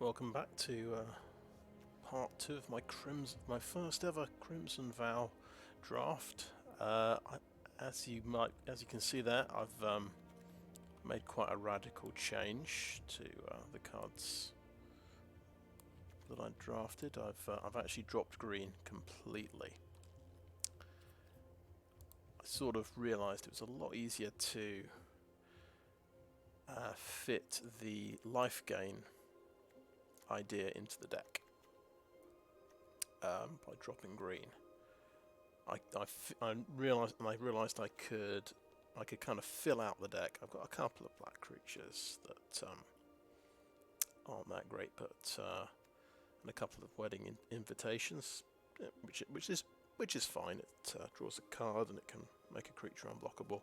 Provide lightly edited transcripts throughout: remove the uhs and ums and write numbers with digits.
welcome back to part 2 of my first ever Crimson Vow draft. As you can see there, I've made quite a radical change to the cards that I drafted. I've actually dropped green completely. I sort of realised it was a lot easier to fit the life gain idea into the deck by dropping green. I realised I could kind of fill out the deck. I've got a couple of black creatures that aren't that great, but and a couple of wedding invitations, which is fine. It draws a card and it can make a creature unblockable.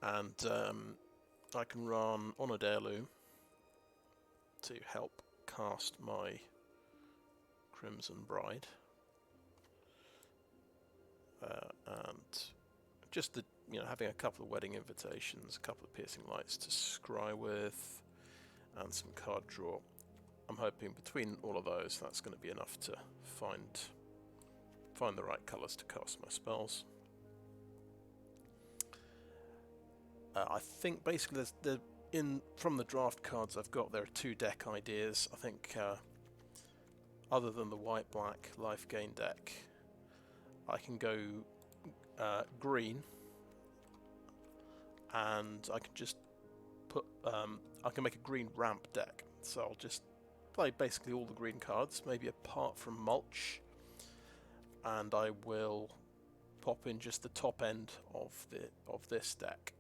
And I can run Honored Heirloom to help cast my Crimson Bride, and just having a couple of wedding invitations, a couple of piercing lights to scry with, and some card draw. I'm hoping between all of those that's going to be enough to find the right colours to cast my spells. I think basically from the draft cards I've got, there are 2 deck ideas. I think other than the white-black life gain deck, I can go green, and I can just put I can make a green ramp deck. So I'll just play basically all the green cards, maybe apart from Mulch, and I will pop in just the top end of this deck.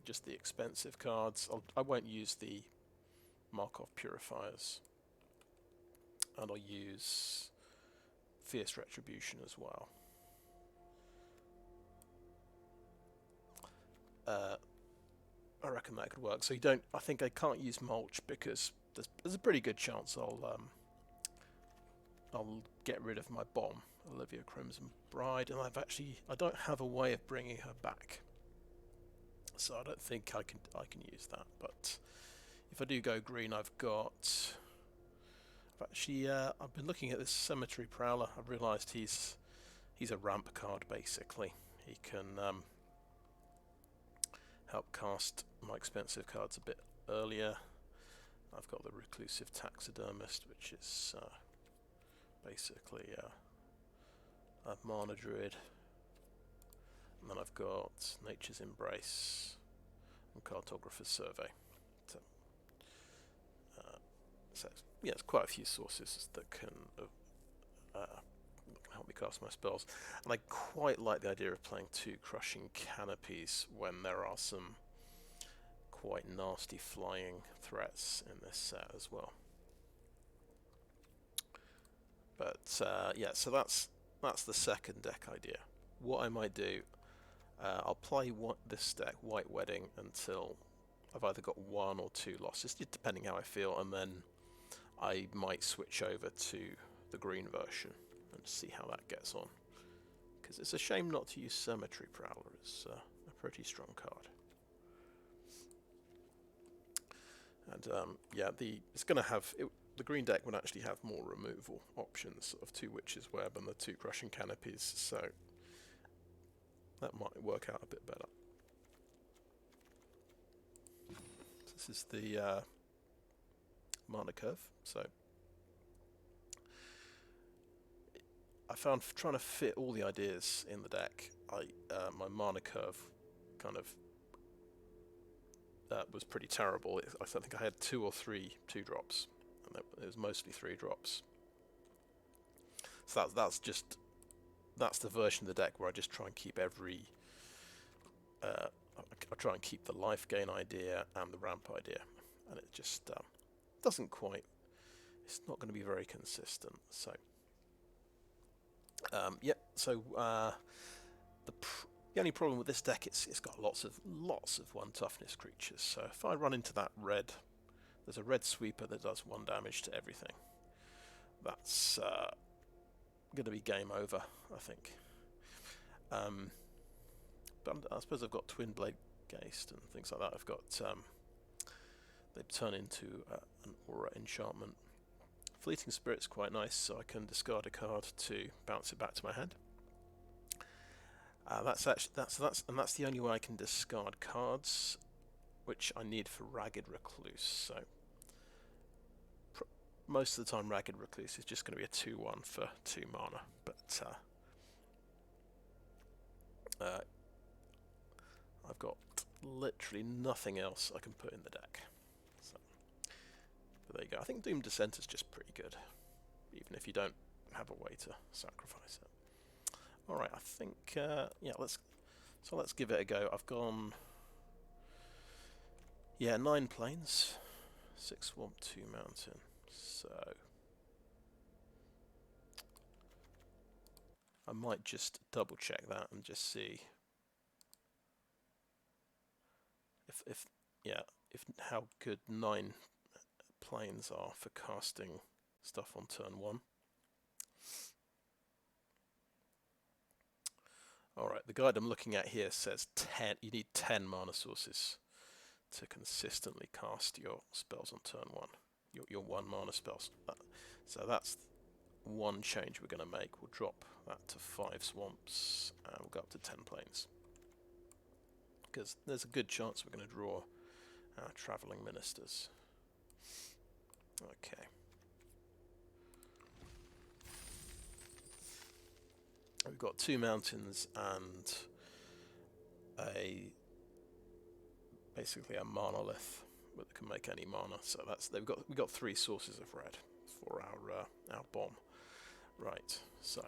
Just the expensive cards. I won't use the Markov Purifiers, and I'll use Fierce Retribution as well. I reckon that could work. So I think I can't use Mulch because there's a pretty good chance I'll get rid of my bomb, Olivia Crimson Bride, and I don't have a way of bringing her back. So I don't think I can use that. But if I do go green, I've been looking at this Cemetery Prowler. I've realised he's a ramp card basically. He can help cast my expensive cards a bit earlier. I've got the Reclusive Taxidermist, which is basically a Mana Druid. And then I've got Nature's Embrace and Cartographer's Survey. So it's quite a few sources that can help me cast my spells. And I quite like the idea of playing 2 Crushing Canopies when there are some quite nasty flying threats in this set as well. But so that's the second deck idea. What I might do, I'll play this deck, White Wedding, until I've either got 1 or 2 losses, depending how I feel, and then I might switch over to the green version and see how that gets on. Because it's a shame not to use Cemetery Prowler. It's a pretty strong card. And it's going to have the green deck would actually have more removal options of 2 Witch's Web and the 2 Crushing Canopies, so that might work out a bit better. This is the mana curve. So I found trying to fit all the ideas in the deck, my mana curve kind of was pretty terrible. I think I had 2 or 3 2-drops, and it was mostly 3 drops. So that's the version of the deck where I just try and keep I try and keep the life gain idea and the ramp idea, and it just doesn't quite. It's not going to be very consistent. So the only problem with this deck, it's got lots of 1 toughness creatures. So if I run into that red, there's a red sweeper that does 1 damage to everything. That's going to be game over, I think. But I suppose I've got Twinblade Geist and things like that. I've got they turn into an aura enchantment. Fleeting Spirit's quite nice, so I can discard a card to bounce it back to my hand. That's the only way I can discard cards, which I need for Ragged Recluse. So most of the time, Ragged Recluse is just going to be a 2/1 for 2 mana, but I've got literally nothing else I can put in the deck. So, but there you go. I think Doomed Dissenter is just pretty good, even if you don't have a way to sacrifice it. All right, I think yeah, let's give it a go. I've gone 9 plains, 6 swamp, 2 mountain. So I might just double check that and just see if how good 9 plains are for casting stuff on turn 1. Alright, the guide I'm looking at here says 10. You need 10 mana sources to consistently cast your spells on turn 1. Your 1 mana spells. So that's one change we're going to make. We'll drop that to 5 swamps and we'll go up to 10 plains. Because there's a good chance we're going to draw our Travelling Ministers. Okay. We've got 2 mountains and basically a monolith that can make any mana. So we've got 3 sources of red for our bomb. Right. So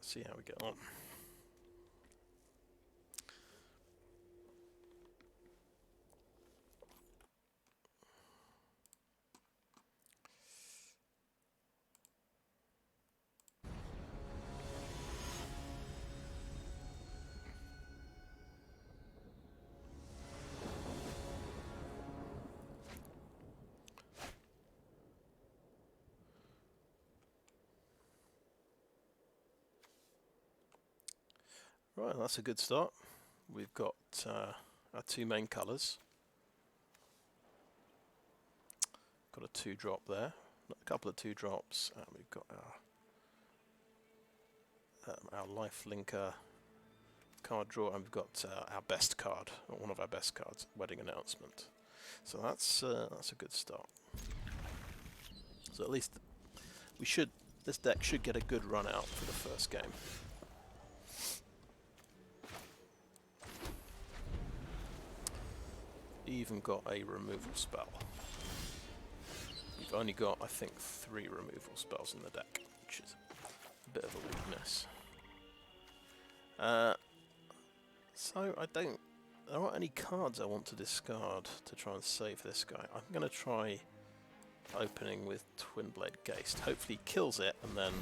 see how we get on. Right, that's a good start. We've got our 2 main colours. Got a 2-drop there, a couple of 2-drops, and we've got our life linker card draw, and we've got our best card, or one of our best cards, Wedding Announcement. So that's a good start. So at least this deck should get a good run out for the first game. Even got a removal spell. You've only got, I think, 3 removal spells in the deck, which is a bit of a weakness. So there aren't any cards I want to discard to try and save this guy. I'm going to try opening with Twinblade Geist. Hopefully he kills it, and then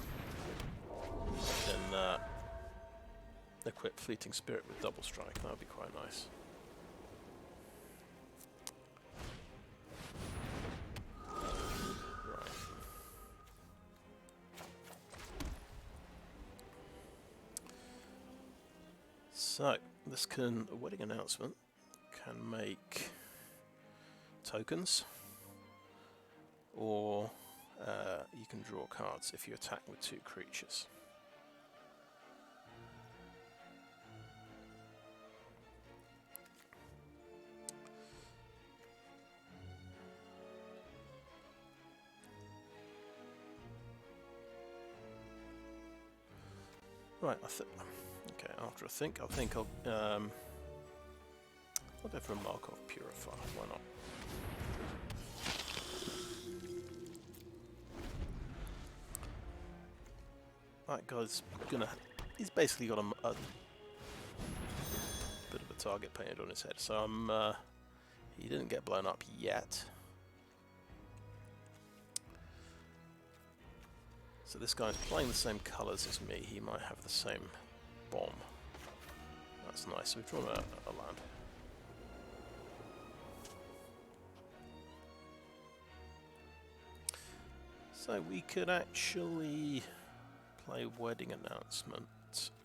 equip Fleeting Spirit with Double Strike. That would be quite nice. So, a Wedding Announcement can make tokens, or you can draw cards if you attack with 2 creatures. Right, okay, after I think I'll go for a Markov Purifier, why not? That guy's he's basically got a bit of a target painted on his head, so he didn't get blown up yet. So this guy's playing the same colours as me, he might have the same bomb. That's nice, we've drawn a land. So we could actually play Wedding Announcement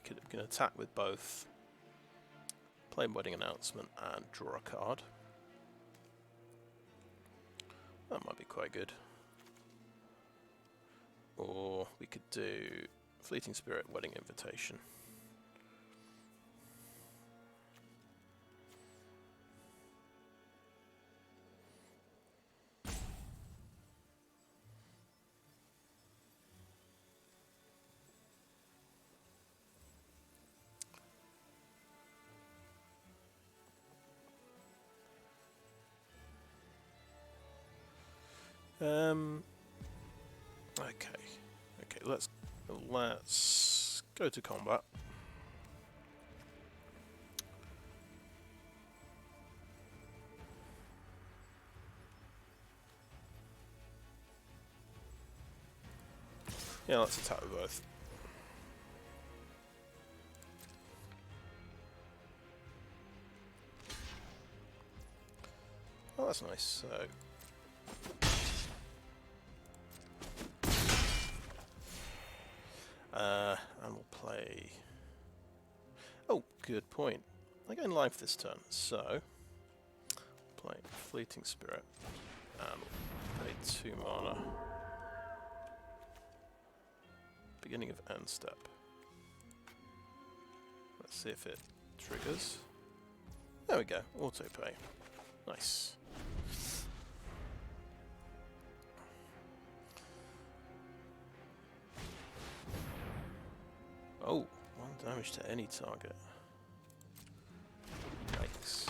we can attack with both. Play Wedding Announcement and draw a card. That might be quite good. Or we could do Fleeting Spirit, Wedding Invitation. Okay, let's go to combat. Yeah, let's attack with both. Oh, that's nice. So. And we'll play... Oh, good point. I gain life this turn, so... Play Fleeting Spirit. And we'll pay 2 mana. Beginning of end step. Let's see if it triggers. There we go, auto pay. Nice. Oh, 1 damage to any target. Yikes.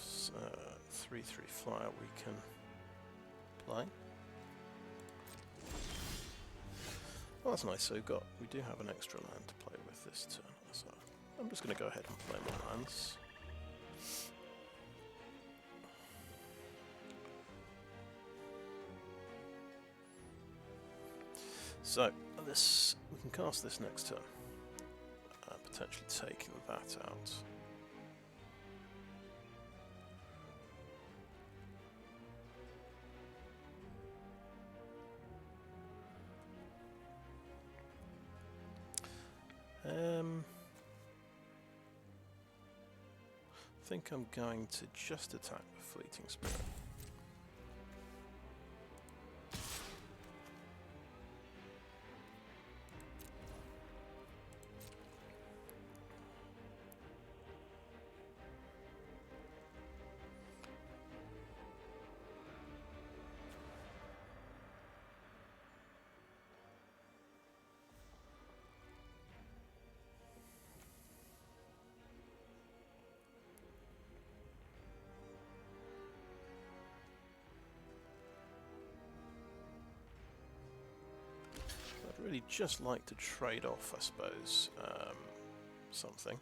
So that's 3/3 flyer we can play. Oh, that's nice. So we do have an extra land to play with this turn. So I'm just going to go ahead and play my lands. So this we can cast this next turn, potentially taking that out. I think I'm going to just attack with Fleeting Spirit. Really just like to trade off, I suppose, something.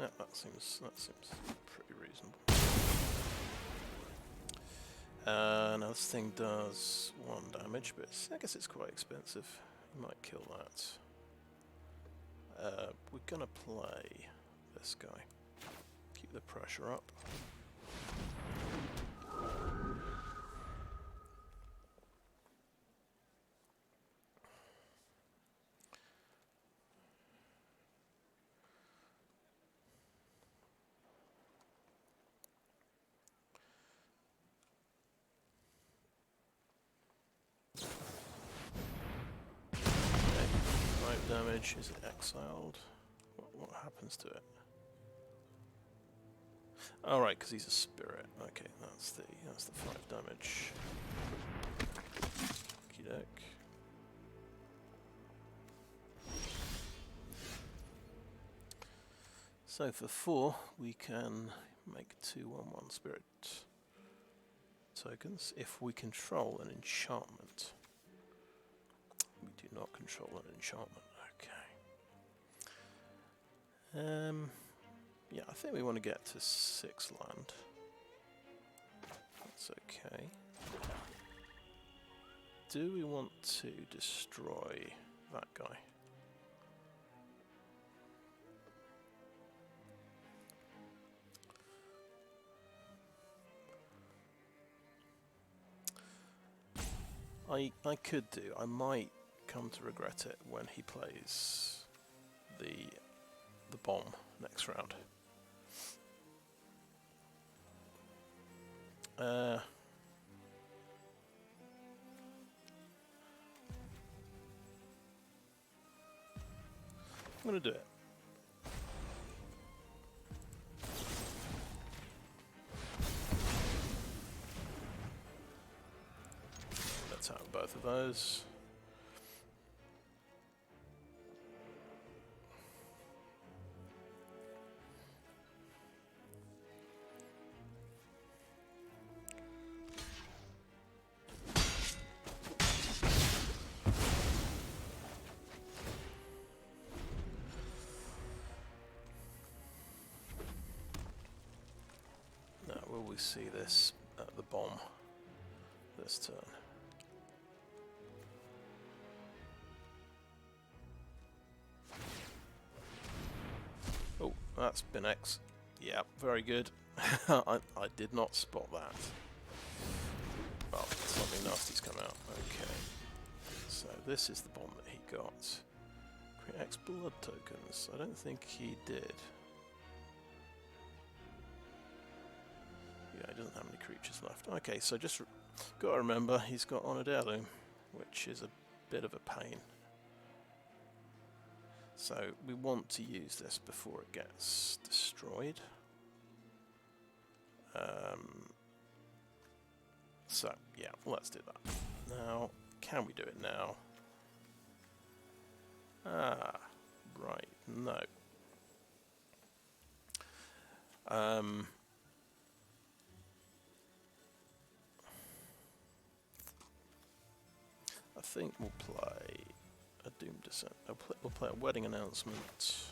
Yeah, that seems pretty reasonable. Now this thing does 1 damage, but I guess it's quite expensive. You might kill that. We're gonna play this guy. Keep the pressure up. Damage. Is it exiled? What happens to it? Oh, right, because he's a spirit. Okay, that's the 5 damage. Okey-doke. So for 4, we can make 2/1/1 spirit tokens if we control an enchantment. We do not control an enchantment. Yeah, I think we want to get to 6 land. That's okay. Do we want to destroy that guy? I could do. I might come to regret it when he plays the bomb next round. I'm going to do it. Let's have both of those. Will we see this at the bomb this turn? Oh, that's been X. Yeah, very good. I did not spot that. Oh, something nasty's come out. Okay. So this is the bomb that he got. Create X blood tokens. I don't think he did. Yeah, he doesn't have any creatures left. Okay, so just got to remember he's got Honored Heirloom, which is a bit of a pain. So we want to use this before it gets destroyed. So yeah, let's do that. Now, can we do it now? Ah, right, no. I think we'll play a Doomed Dissenter. We'll play a Wedding Announcement,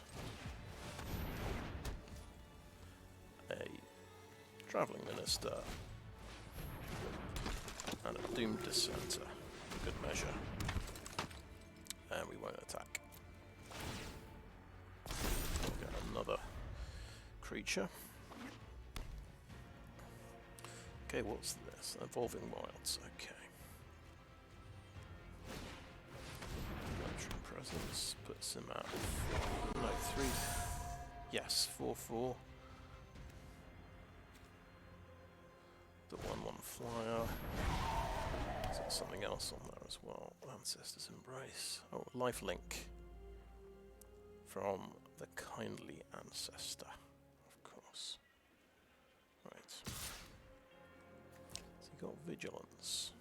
a Travelling Minister, and a Doomed Dissenter, for good measure. And we won't attack. We'll get another creature. Okay, what's this? Evolving Wilds, okay. Presence puts him at 3. Yes, 4/4. The 1/1 flyer. Is there something else on there as well? Ancestor's Embrace. Oh, lifelink from the Kindly Ancestor, of course. Right. So he got Vigilance.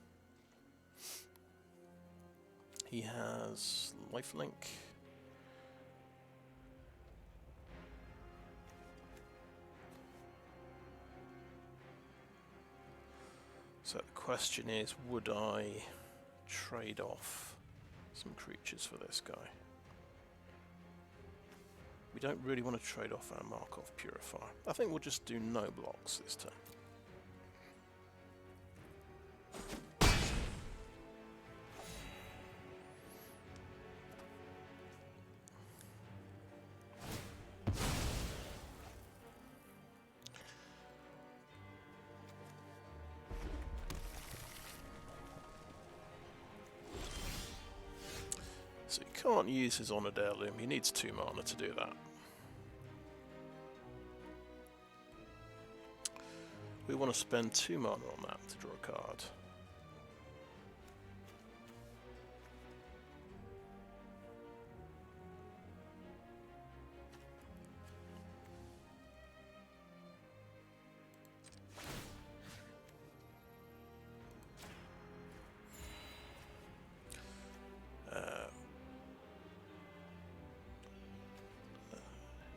He has lifelink. So the question is, would I trade off some creatures for this guy? We don't really want to trade off our Markov Purifier. I think we'll just do no blocks this turn. So he can't use his Honored Heirloom, he needs 2 mana to do that. We want to spend 2 mana on that to draw a card.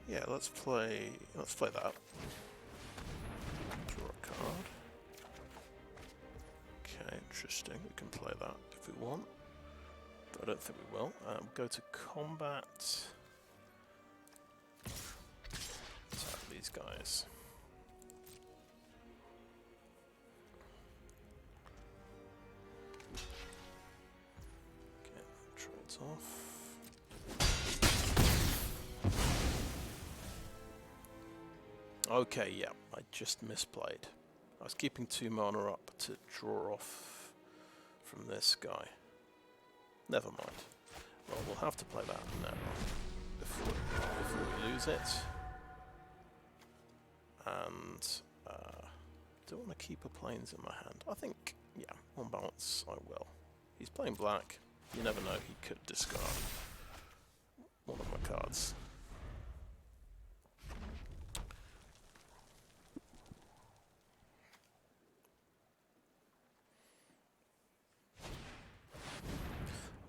Yeah, let's play that. Draw a card. Okay, interesting. We can play that if we want, but I don't think we will. Go to combat. Attack these guys. Okay, that trades off. Okay, yeah, I just misplayed. I was keeping 2 mana up to draw off from this guy. Never mind. Well, we'll have to play that now before we lose it. And do I want to keep a plains in my hand? I think, yeah, on balance, I will. He's playing black. You never know, he could discard one of my cards.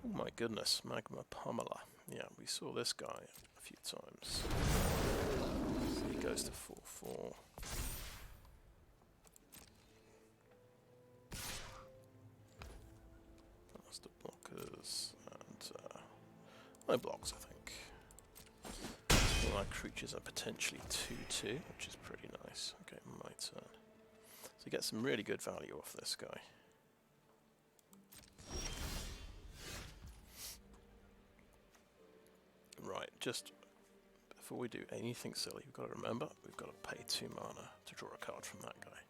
Oh my goodness, Magma Pummeler. Yeah, we saw this guy a few times. So he goes to 4/4. That's the blockers and no blocks, I think. All our creatures are potentially 2/2, which is pretty nice. Okay, my turn. So you get some really good value off this guy. Right, just before we do anything silly, we've got to remember we've got to pay 2 mana to draw a card from that guy.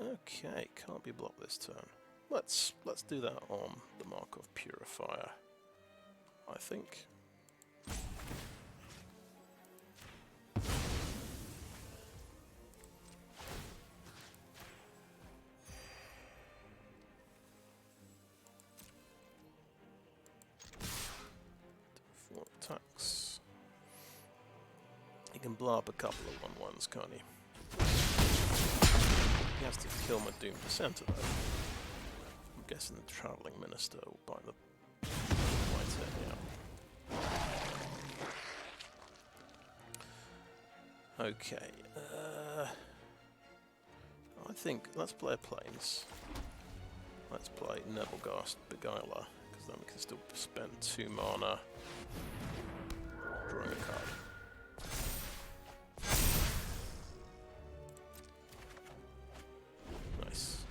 Okay, can't be blocked this turn. Let's do that on the Markov Purifier, I think. Attacks. He can blow up a couple of 1/1s, can't he? He has to kill my Doomed Dissenter, though. I'm guessing the Travelling Minister will buy the white head, yeah. Okay. I think let's play a Plains. Let's play Nebelgast Beguiler, because then we can still spend 2 mana drawing a card. Nice.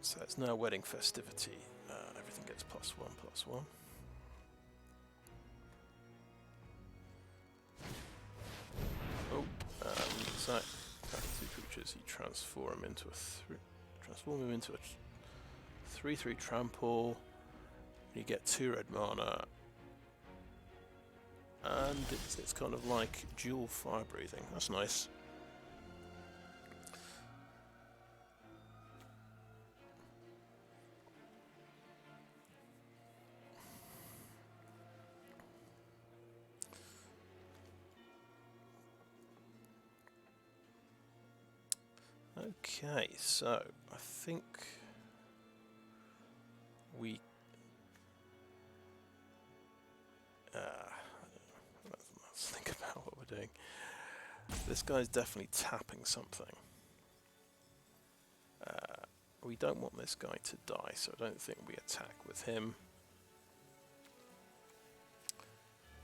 So it's now wedding festivity. Everything gets +1/+1. Oh, so attack 2 creatures. You transform him into a 3/3 trample. You get 2 red mana, and it's kind of like dual fire breathing. That's nice. Okay, so I think we let's think about what we're doing. This guy's definitely tapping something. We don't want this guy to die, so I don't think we attack with him.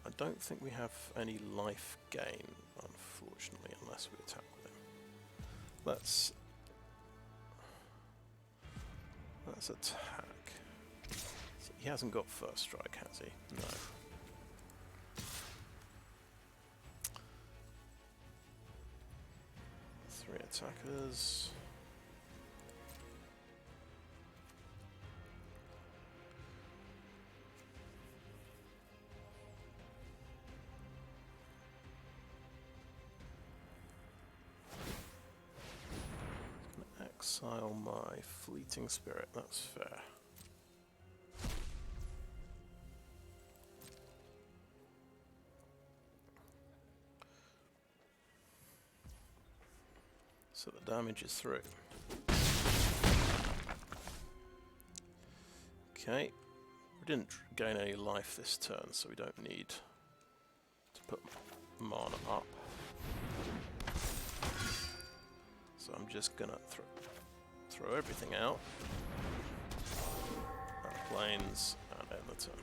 I don't think we have any life gain, unfortunately, unless we attack with him. Let's attack. So he hasn't got first strike, has he? No. Three attackers. Exile my fleeting spirit, that's fair. So the damage is through. Okay, we didn't gain any life this turn, so we don't need to put mana up. So I'm just gonna throw everything out. Plains and end the turn.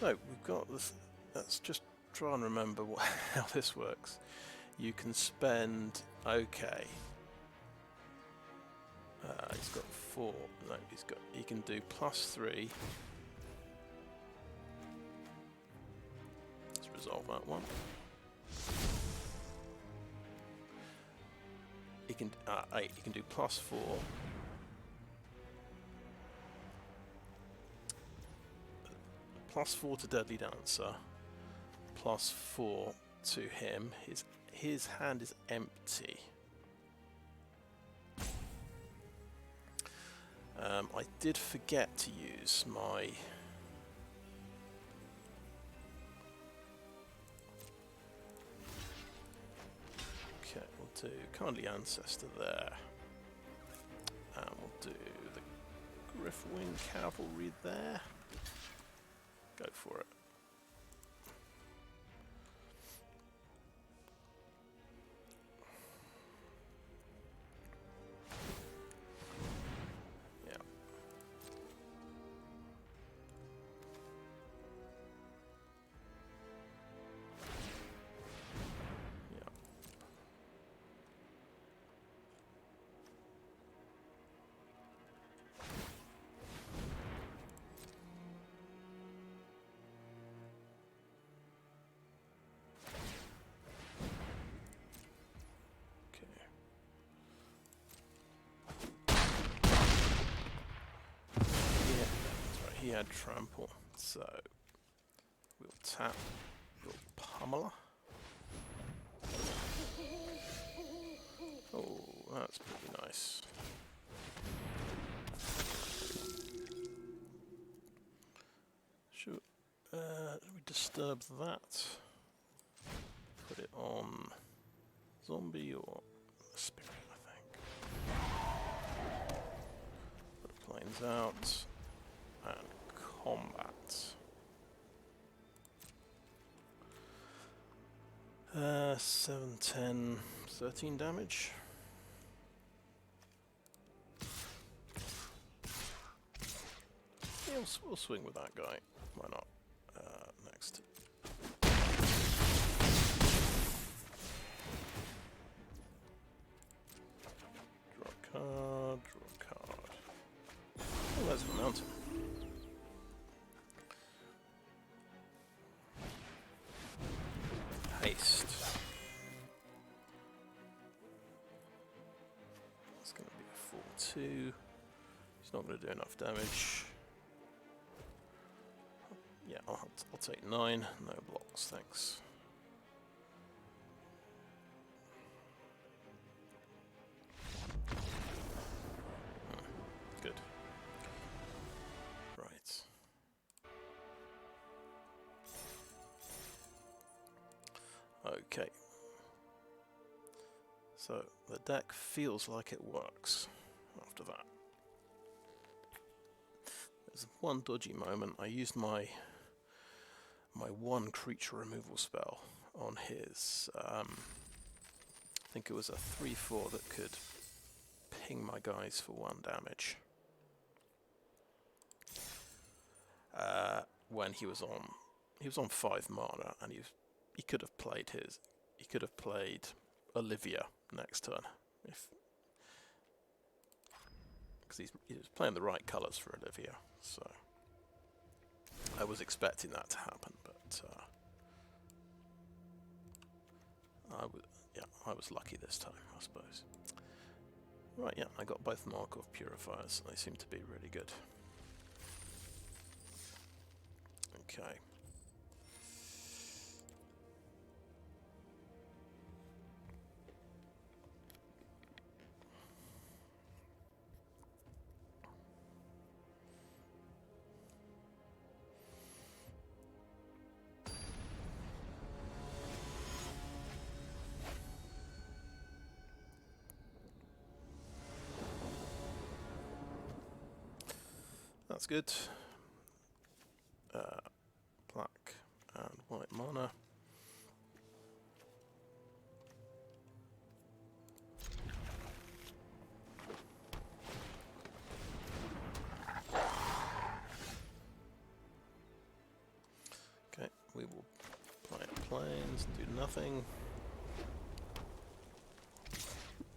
So we've got this. Let's just try and remember how this works. You can spend. Okay. He's got 4. No, he can do +3. Let's resolve that one. He can 8. He can do +4. +4 to Deadly Dancer. +4 to him. His hand is empty. I did forget to use my... Okay, we'll do Kindly Ancestor there. And we'll do the Gryffwing Cavalry there. Go for it. He had trample, so we'll tap, we'll pummeler. Oh, that's pretty nice. Should we disturb that? Put it on zombie or spirit, I think. Put the planes out. And combat. 7, 10, 13 damage. Yeah, we'll swing with that guy. Why not? Next. Draw a card, draw a card. Oh, there's the mountain. Haste. It's going to be a 4-2. He's not going to do enough damage. Yeah, I'll take 9. No blocks, thanks. Good. Right. Okay. So the deck feels like it works after that. There's one dodgy moment. I used my one creature removal spell on his, I think it was a 3/4 that could ping my guys for 1 damage. When he was on 5 mana, and he could have played Olivia next turn, because he was playing the right colours for Olivia, so I was expecting that to happen, but I was lucky this time, I suppose. Right, yeah, I got both Markov Purifiers. They seem to be really good. Okay. That's good. Black and white mana. plains, do nothing.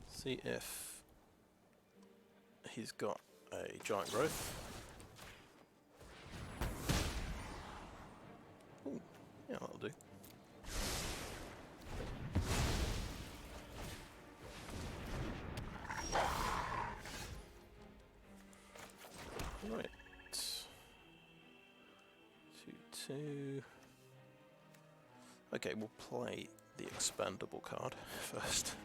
See if he's got a giant growth. Ooh, yeah, that'll do. Right. 2/2. Okay, we'll play the expendable card first.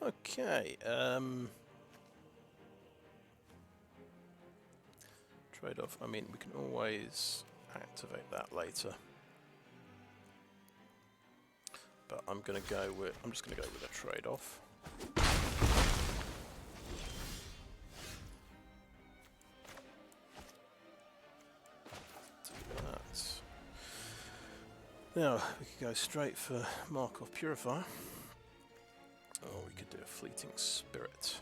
Okay, trade-off. I mean, we can always activate that later. But I'm just gonna go with a trade-off. Now we could go straight for Markov Purifier. Or we could do a Fleeting Spirit.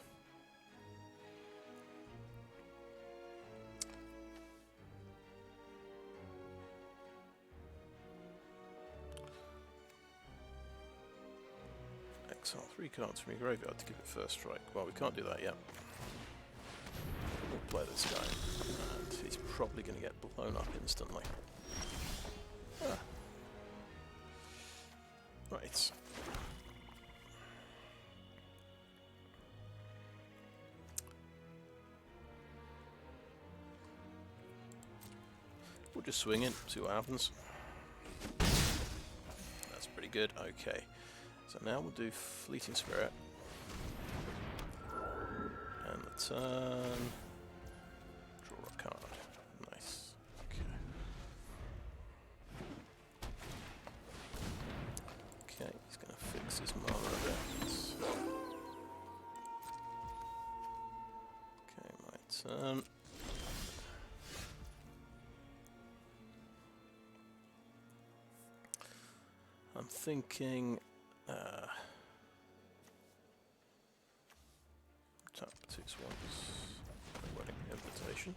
Exile 3 cards from your graveyard to give it first strike. Well, we can't do that yet. We'll play this guy, and he's probably going to get blown up instantly. Ah. Right. We'll just swing it, see what happens. That's pretty good. Okay. So now we'll do Fleeting Spirit. And the turn. Draw a card. Nice. Okay. Okay, he's going to fix his mana a bit. Okay, my turn. I'm thinking tap 2 swans, wedding invitation.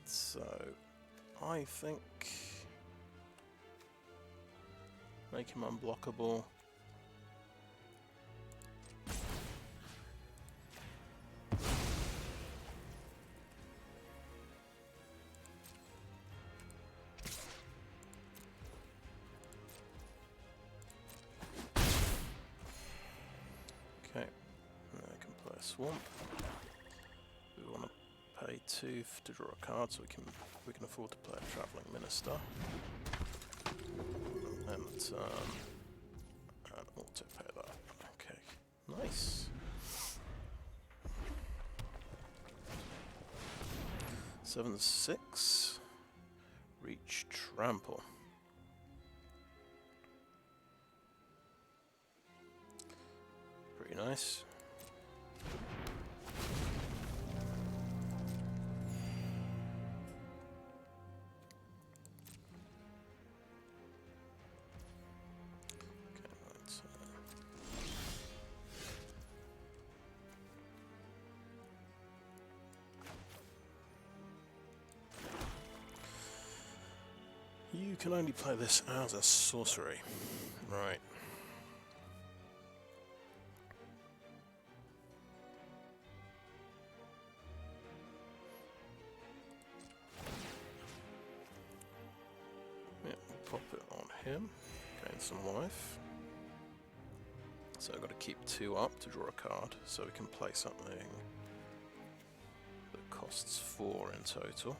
So I think make him unblockable. Okay, now I can play a swamp. We want to pay 2 to draw a card, so we can afford to play a Travelling Minister. And auto pay that. Okay, nice. 7/6. Reach Trample. Pretty nice. You can only play this as a sorcery. Right. Yeah, we'll pop it on him. Gain some life. So I've got to keep 2 up to draw a card, so we can play something that costs 4 in total.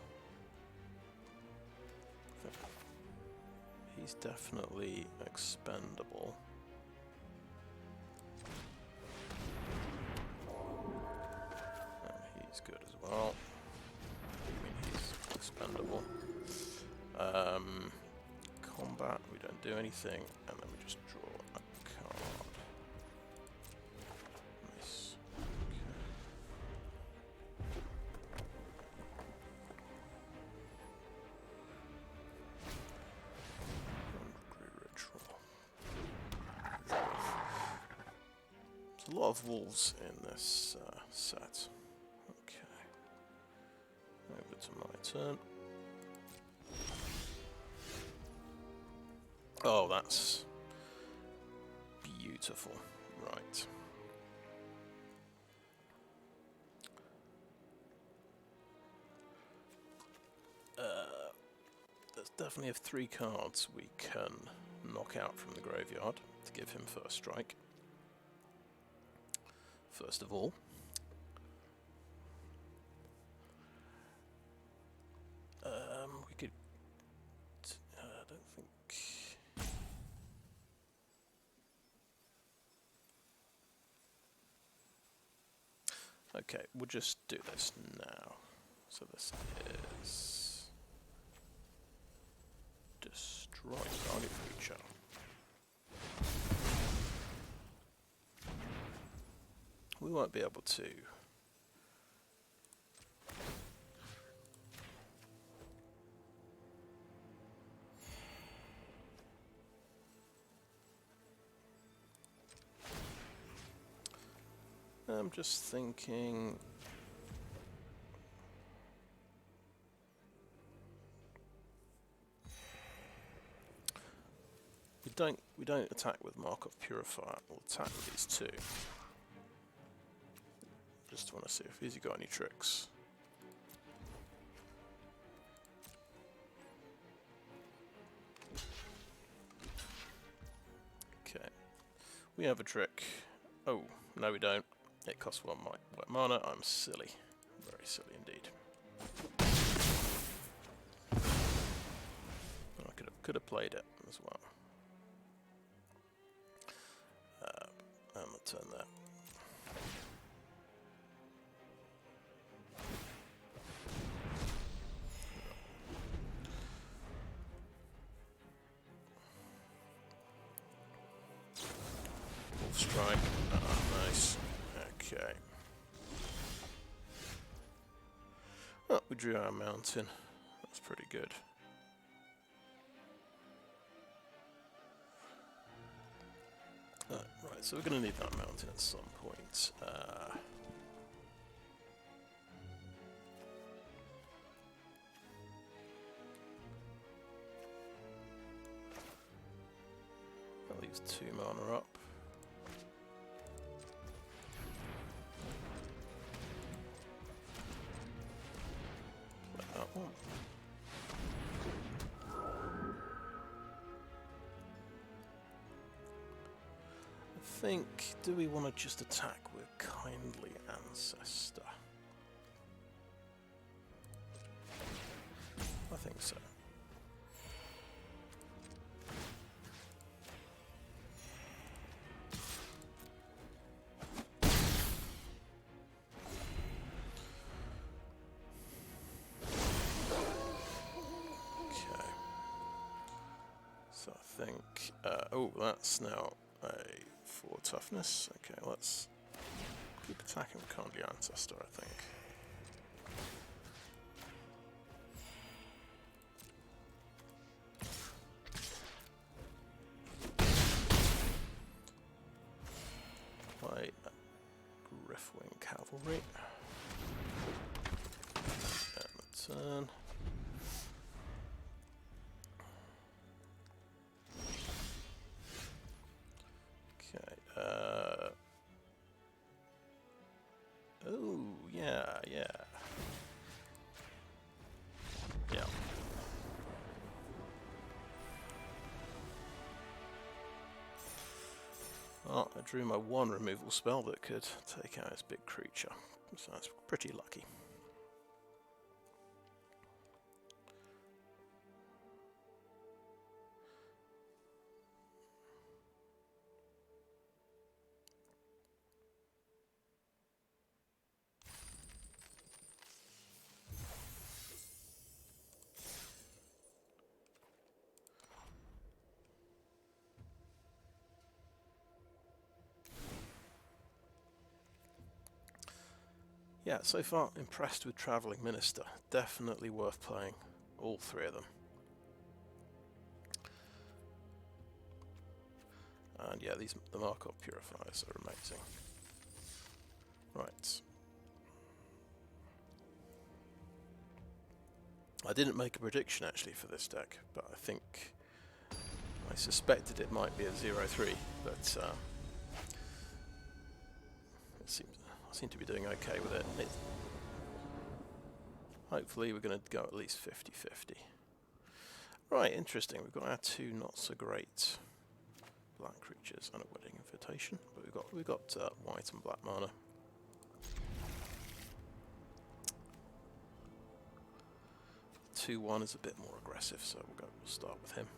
He's definitely expendable. And he's good as well. I mean, he's expendable. combat, we don't do anything, and then we just draw a card. Nice. Okay. There's a lot of wolves in this set. Okay. Over to my turn. Oh, that's beautiful. Right. There's definitely 3 cards we can knock out from the graveyard to give him first strike. First of all, we could. I don't think. Okay, we'll just do this now. So this is destroy target creature. We won't be able to. I'm just thinking. We don't attack with Markov Purifier. We'll attack with these 2. Just want to see if he's got any tricks. Okay, we have a trick. Oh, no, we don't. It costs 1 white mana. I'm silly, very silly indeed. I could have played it as well. And I'll turn that. Wolf strike. Ah, nice. Okay. Oh, we drew our mountain. That's pretty good. Right, so we're going to need that mountain at some point. That leaves 2 mana up. Play that one. I think, do we want to just attack with Kindly Ancestor? I think so. Okay. So I think, oh, that's now a 4 toughness. Okay, let's keep attacking with Kindly Ancestor, I think. Play Gryffwing Cavalry. And the turn. Oh, yeah. Well, I drew my 1 removal spell that could take out his big creature, so that's pretty lucky. Yeah, so far impressed with Travelling Minister. Definitely worth playing all three of them. And yeah, the Markov Purifiers are amazing. Right. I didn't make a prediction actually for this deck, but I suspected it might be a 0-3, but I seem to be doing okay with it. Hopefully we're going to go at least 50-50. Right, interesting. We've got our two not so great black creatures and a Wedding Invitation, but we've got white and black mana. The 2-1 is a bit more aggressive, so we'll start with him.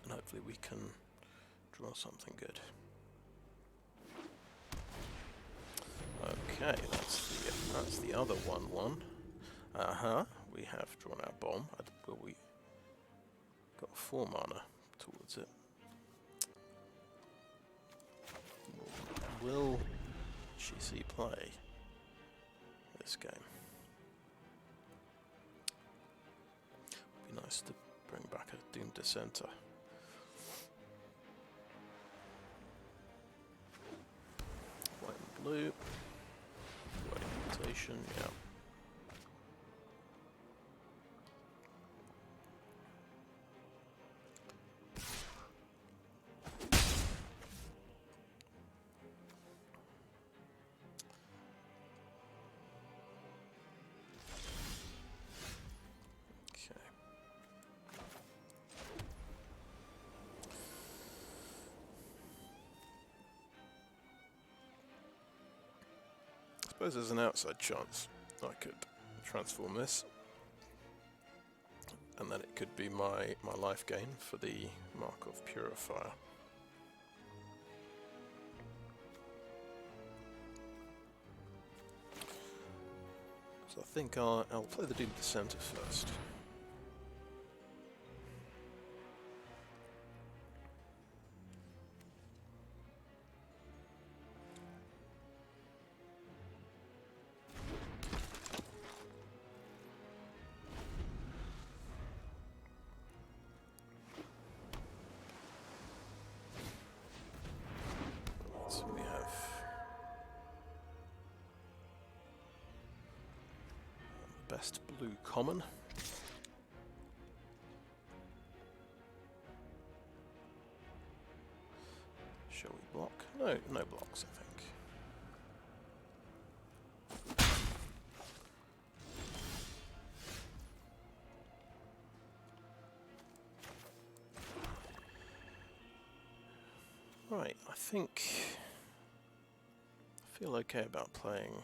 And hopefully we can draw something good. Okay, that's the other 1-1. We have drawn our bomb. Will we got 4 mana towards it? Will she see play this game? Would be nice to bring back a Doomed Dissenter. White and blue. Wedding Invitation, yeah. I suppose there's an outside chance I could transform this, and then it could be my life gain for the Markov Purifier. So I think I'll play the Doomed Dissenter first. Best blue common. Shall we block? No blocks, I think. Right, I feel okay about playing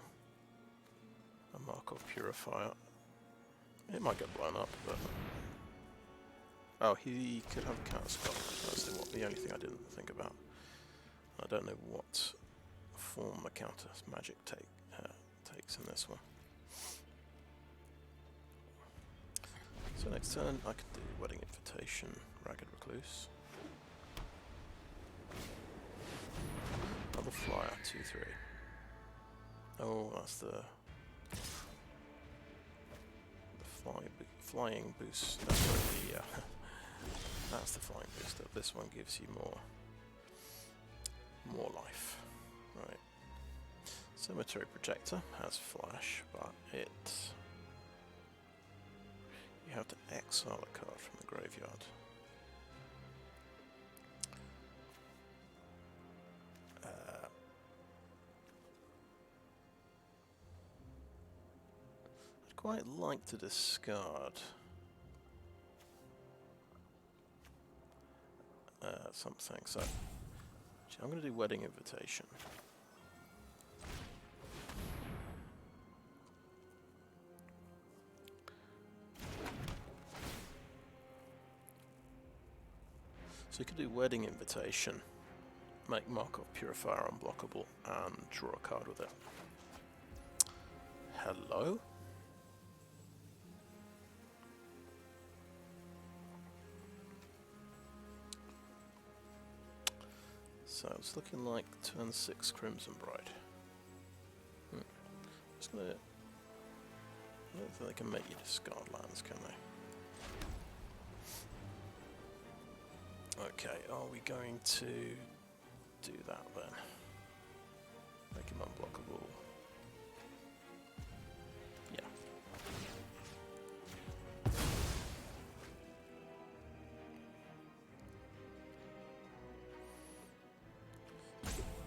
a Markov Purifier. It might get blown up, but... Oh, he could have a Counterspell. That's the only thing I didn't think about. I don't know what form the counter magic takes in this one. So next turn I could do Wedding Invitation, Ragged Recluse. Another flyer, 2-3. Oh, that's the flying boost. That's the flying booster. This one gives you more life. Right. Cemetery Protector has flash, but you have to exile a card from the graveyard. Quite like to discard something, so I'm going to do Wedding Invitation. So you could do Wedding Invitation, make Markov Purifier unblockable, and draw a card with it. Hello? So it's looking like turn 6 Crimson Bride. Just gonna. I don't think they can make you discard lands, can they? Okay, are we going to do that then? Make him unblockable. Yeah.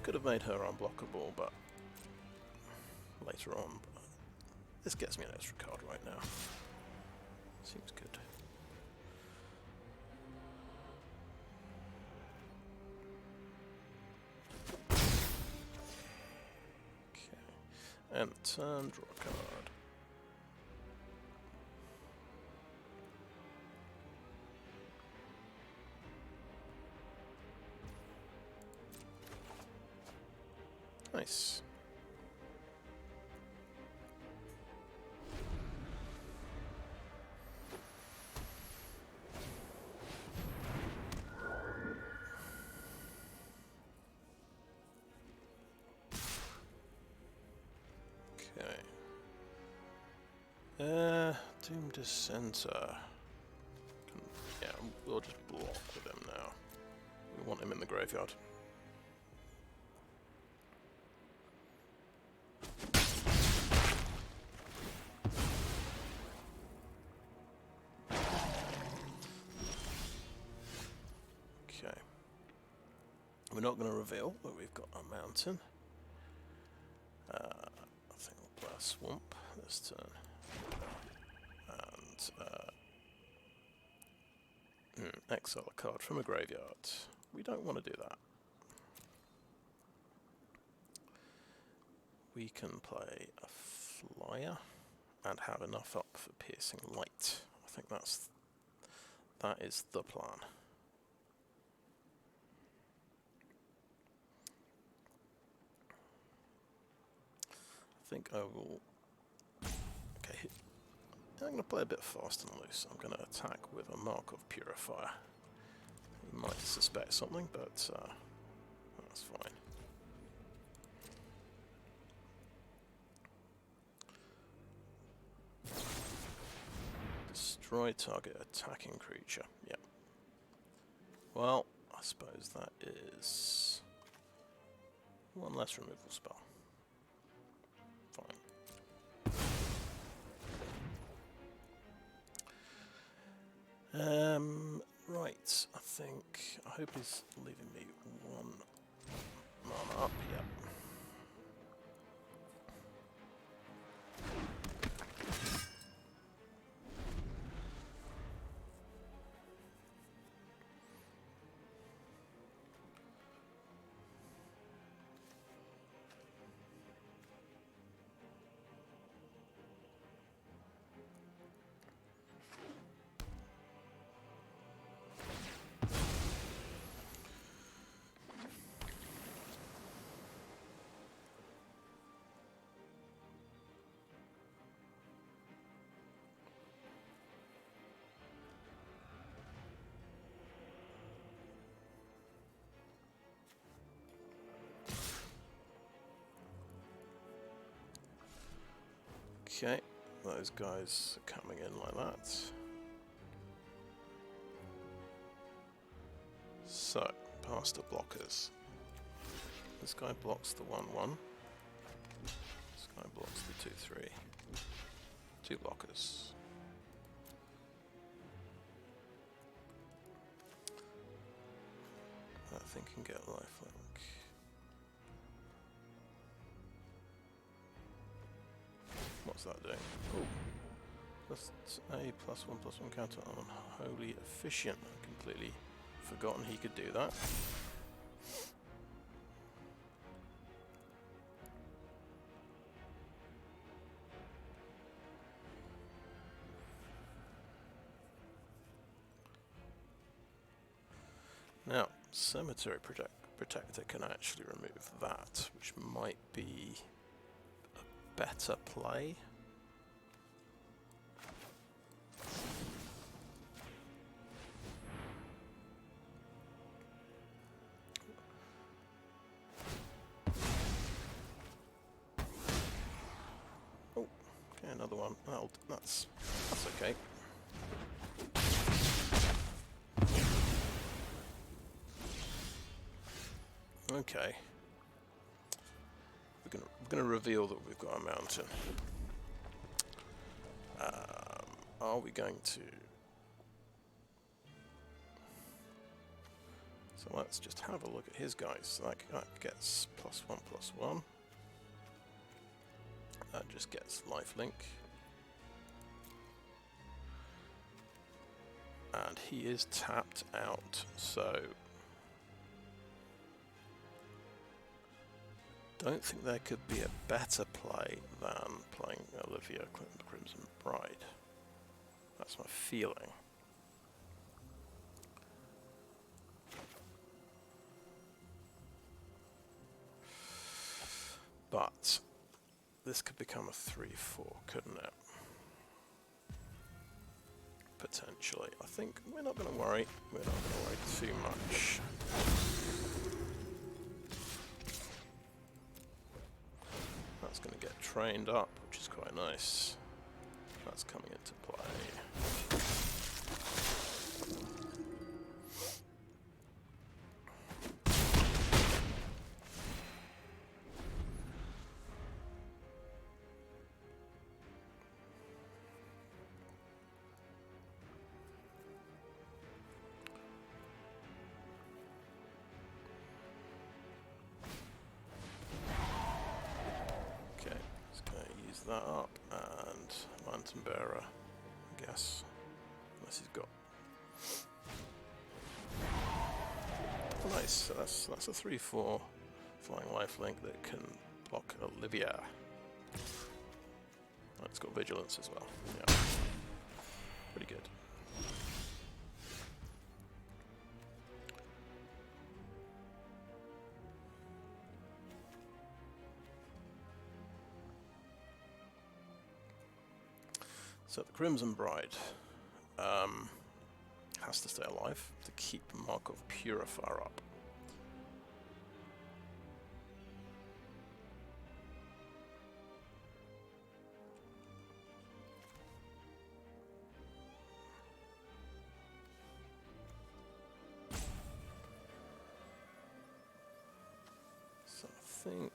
Could have made her unblockable, but later on. But this gets me an extra card right now. Seems good. And turn, draw a card. Nice. Doomed Dissenter. Yeah, we'll just block with him now. We want him in the graveyard. Okay. We're not going to reveal that we've got a mountain. I think we'll play a swamp this turn. Exile a card from a graveyard. We don't want to do that. We can play a flyer and have enough up for piercing light. I think that is the plan. I think I will. Okay. I'm going to play a bit fast and loose. I'm going to attack with a Markov Purifier. You might suspect something, but that's fine. Destroy target attacking creature. Yep. Well, I suppose that is one less removal spell. Fine. Right, I hope he's leaving me one mana up, yep. Okay, those guys are coming in like that. So, past the blockers. This guy blocks the 1/1. This guy blocks the 2/3. 2 blockers. That thing can get lifelink. What's that doing? Oh, plus a +1/+1 counter on Holy Efficient. I've completely forgotten he could do that. Now, Cemetery Protector can actually remove that, which might be a better play. another one. That's okay. Okay. We're gonna reveal that we've got a mountain. Are we going to? So let's just have a look at his guys. So that gets +1/+1. That just gets lifelink. And he is tapped out, so don't think there could be a better play than playing Olivia Crimson Bride. That's my feeling. But this could become a 3/4, couldn't it? Potentially. I think we're not going to worry. We're not going to worry too much. That's going to get trained up, which is quite nice. That's coming into play. That up, and Lantern Bearer, I guess, unless he's got. Nice, so that's a 3/4 flying lifelink that can block Olivia. Oh, it's got vigilance as well. Yeah, pretty good. So the Crimson Bride has to stay alive to keep Markov Purifier up. So I think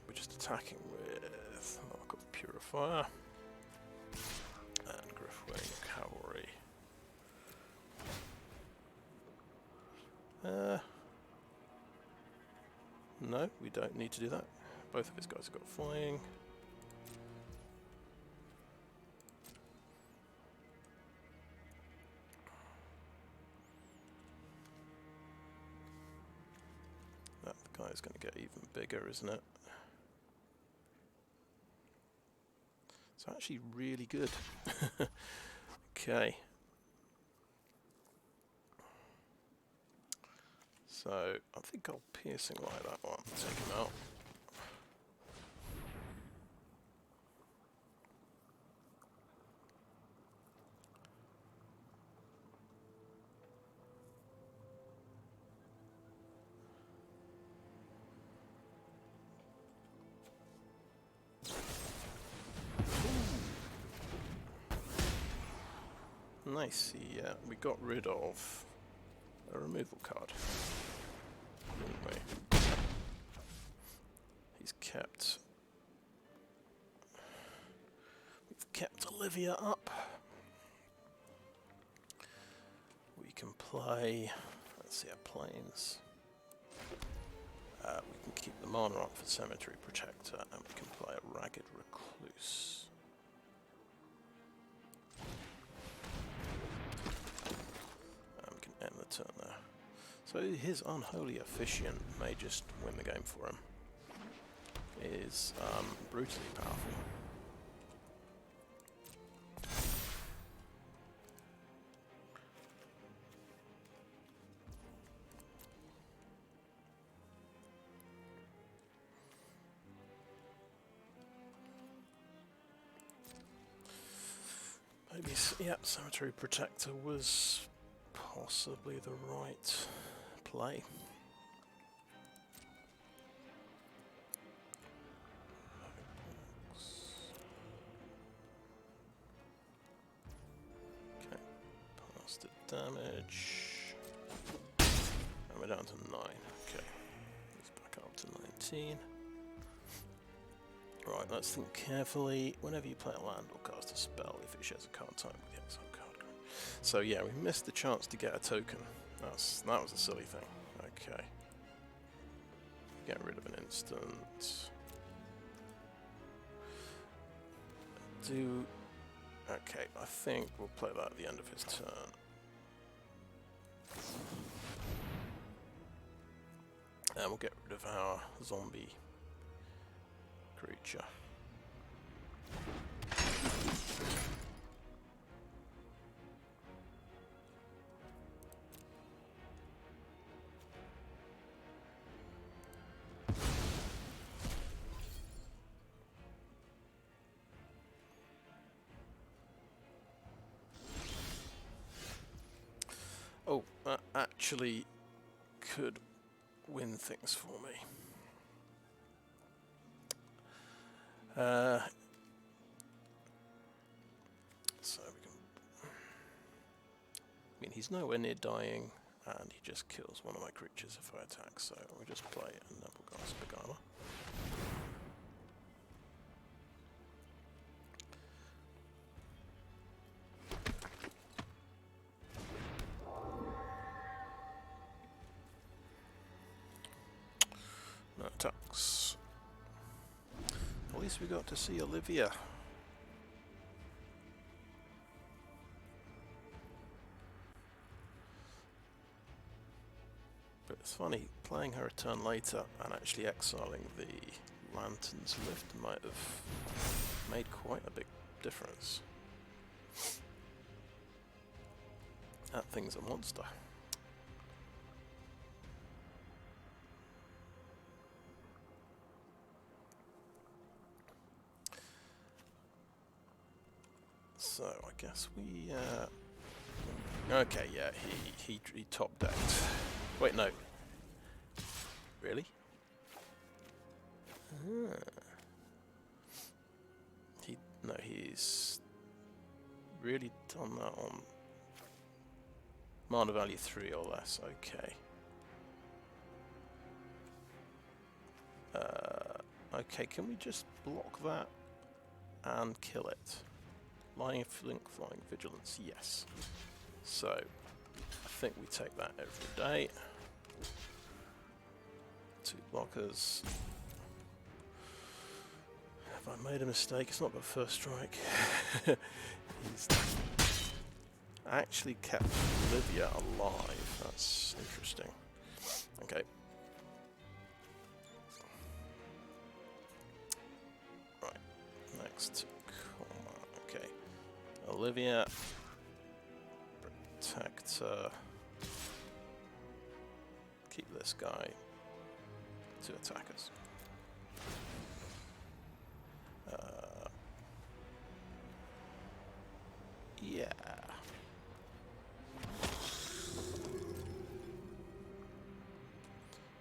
we're just attacking with Markov Purifier and Gryffwing Cavalry. No, we don't need to do that. Both of his guys have got flying. That guy's going to get even bigger, isn't it? It's actually really good. Okay. So I think I'll piercing like that one, take him out. Nice, we got rid of a removal card, didn't we? He's kept... We've kept Olivia up. We can play... Let's see our planes. We can keep the mana up for Cemetery Protector, and we can play a Ragged Recluse. End the turn there. So his Unholy Officiant may just win the game for him. It is brutally powerful. Maybe days. Yep, Cemetery Protector was possibly the right play. Okay, past the damage. And we're down to 9. Okay, he's back up to 19. Right, let's think carefully. Whenever you play a land or cast a spell, if it shares a card type with the exile card. So yeah, we missed the chance to get a token. That was a silly thing. Okay. Get rid of an instant. Okay, I think we'll play that at the end of his turn. And we'll get rid of our zombie creature. Oh, that actually could win things for me. So we can. I mean, he's nowhere near dying, and he just kills one of my creatures if I attack. So we just play a Nebelgast Beguiler. No attacks. At least we got to see Olivia. But it's funny, playing her a turn later and actually exiling the Lantern's Lift might have made quite a big difference. That thing's a monster. So I guess we. Okay, yeah, he top decked. Wait, no. Really? He's really done that on mana value 3 or less. Okay. Okay, can we just block that and kill it? Lying Flink, Flying Vigilance, yes. So, I think we take that every day. 2 blockers. Have I made a mistake? It's not the first strike. He's actually kept Olivia alive. That's interesting. Okay. Right. Next. Okay. Olivia. Protector. Keep this guy. 2 attackers. Yeah.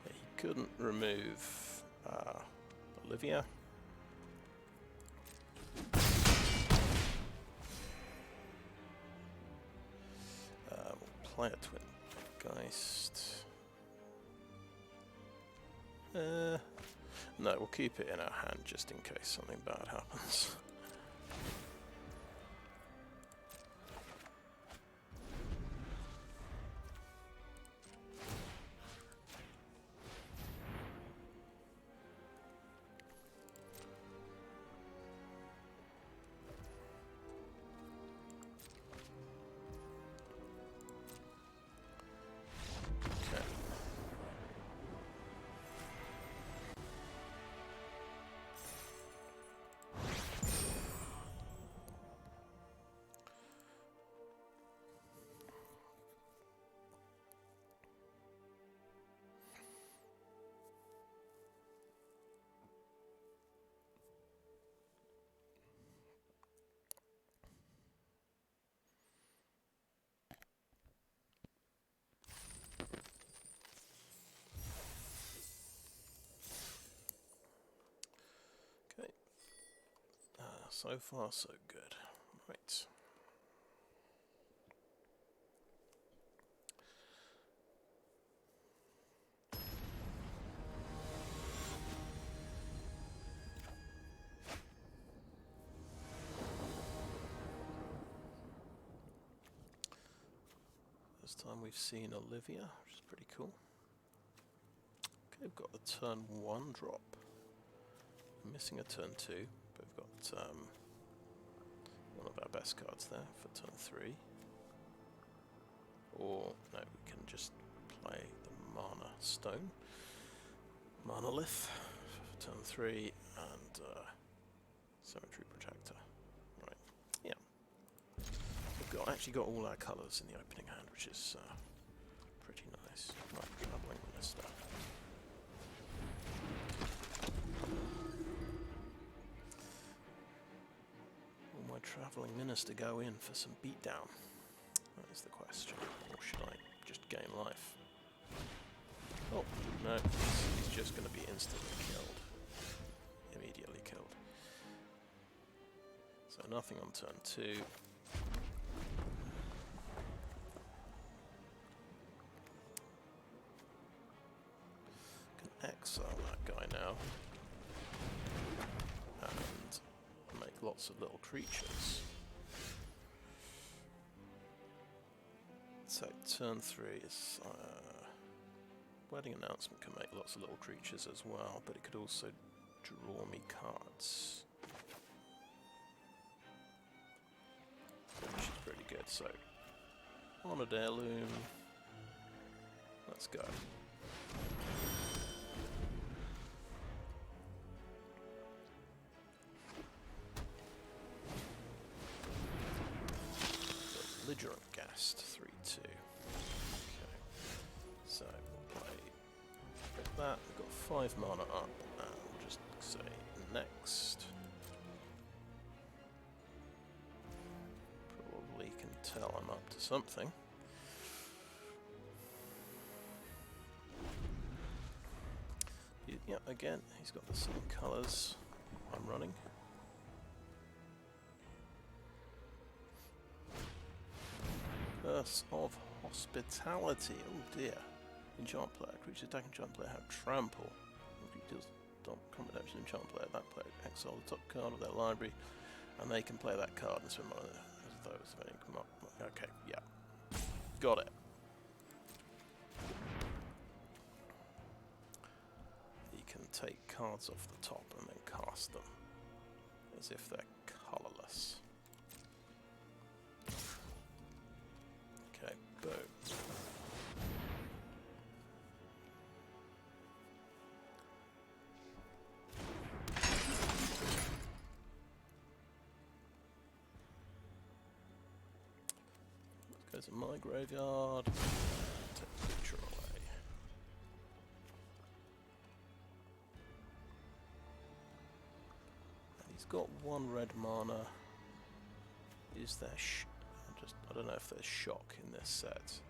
He couldn't remove Olivia. We'll play a Twinblade Geist. No, we'll keep it in our hand just in case something bad happens. So far, so good. Right. This time we've seen Olivia, which is pretty cool. Okay, we've got a turn 1 drop. We're missing a turn 2, but we've got one of our best cards there for turn 3. Or, no, we can just play the Mana Stone. Monolith for turn 3, and Cemetery Protector. Right, yeah. We've actually got all our colours in the opening hand, which is pretty nice. Right, Travelling Minister. Will my Travelling Minister go in for some beatdown? That is the question. Or should I just gain life? Oh, no, he's just going to be instantly killed. Immediately killed. So nothing on turn 2. Can exile that guy now. And make lots of little creatures. So turn 3 is... Wedding Announcement can make lots of little creatures as well, but it could also draw me cards. Which is pretty good, so... Honored Heirloom... Let's go. Belligerent Geist, 3/2. Okay. So, that, we've got 5 mana up, and we'll just say next. Probably can tell I'm up to something. Yeah, again, he's got the same colours I'm running. Curse of Hospitality, oh dear. Enchant player, creatures attacking enchant player have trample. Creatures don't combat action enchant player, that player exile the top card of their library, and they can play that card and swim on it as though it's any come up. Okay, yeah. Got it. You can take cards off the top and then cast them as if they're colourless. Okay, boom. Goes in my graveyard. Take the picture away. And he's got 1 red mana. Is there I don't know if there's shock in this set.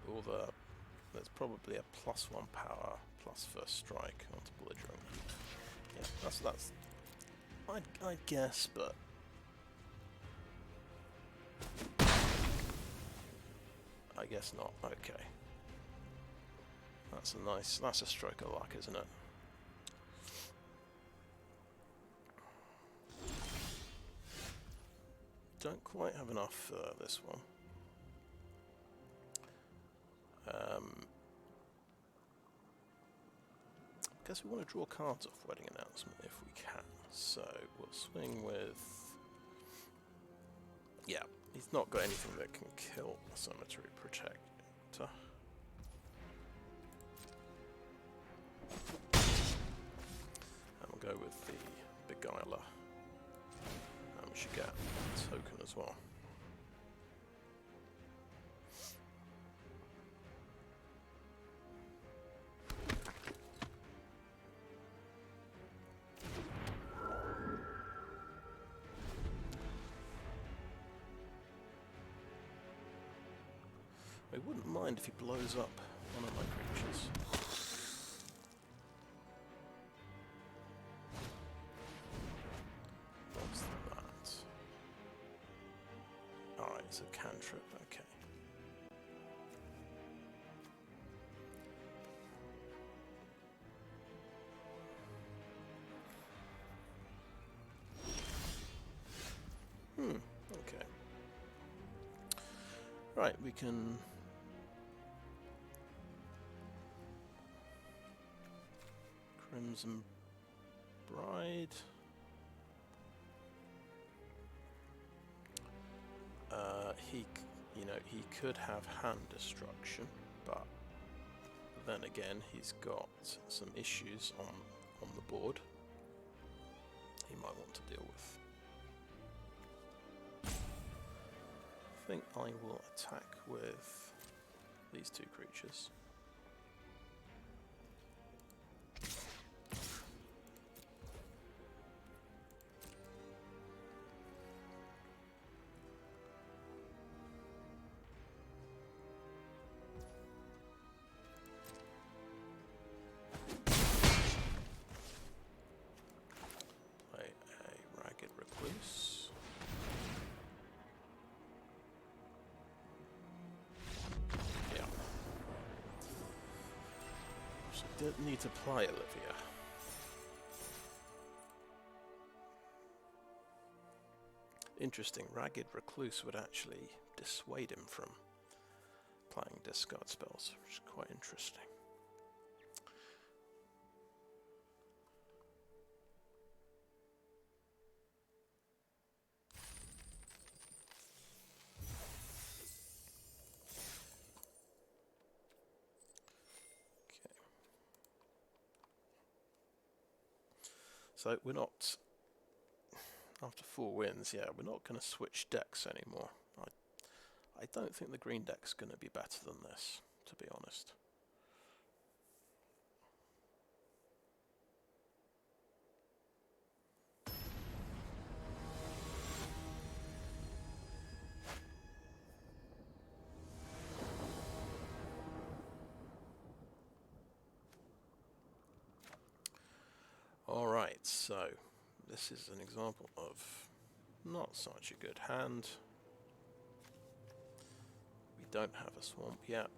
Or there's probably a +1 power plus first strike onto belligerent. Yeah, that's I'd guess, but I guess not. Okay, that's a stroke of luck, isn't it? Don't quite have enough for this one. Guess we want to draw cards off Wedding Announcement if we can. So we'll swing with... Yeah, he's not got anything that can kill the Cemetery Protector. And we'll go with the Beguiler. And we should get a token as well. I wouldn't mind if he blows up one of my creatures. It's a cantrip, okay. Okay. Right, we can... Crimson Bride. He could have hand destruction, but then again, he's got some issues on the board he might want to deal with. I think I will attack with these two creatures. Play a Ragged Recluse. Yeah. So don't need to play Olivia. Interesting, Ragged Recluse would actually dissuade him from playing discard spells, which is quite interesting. Okay. So we're not, after 4 wins, yeah, we're not going to switch decks anymore. I don't think the green deck's going to be better than this, to be honest. Alright, so this is an example of not such a good hand. We don't have a swamp yet,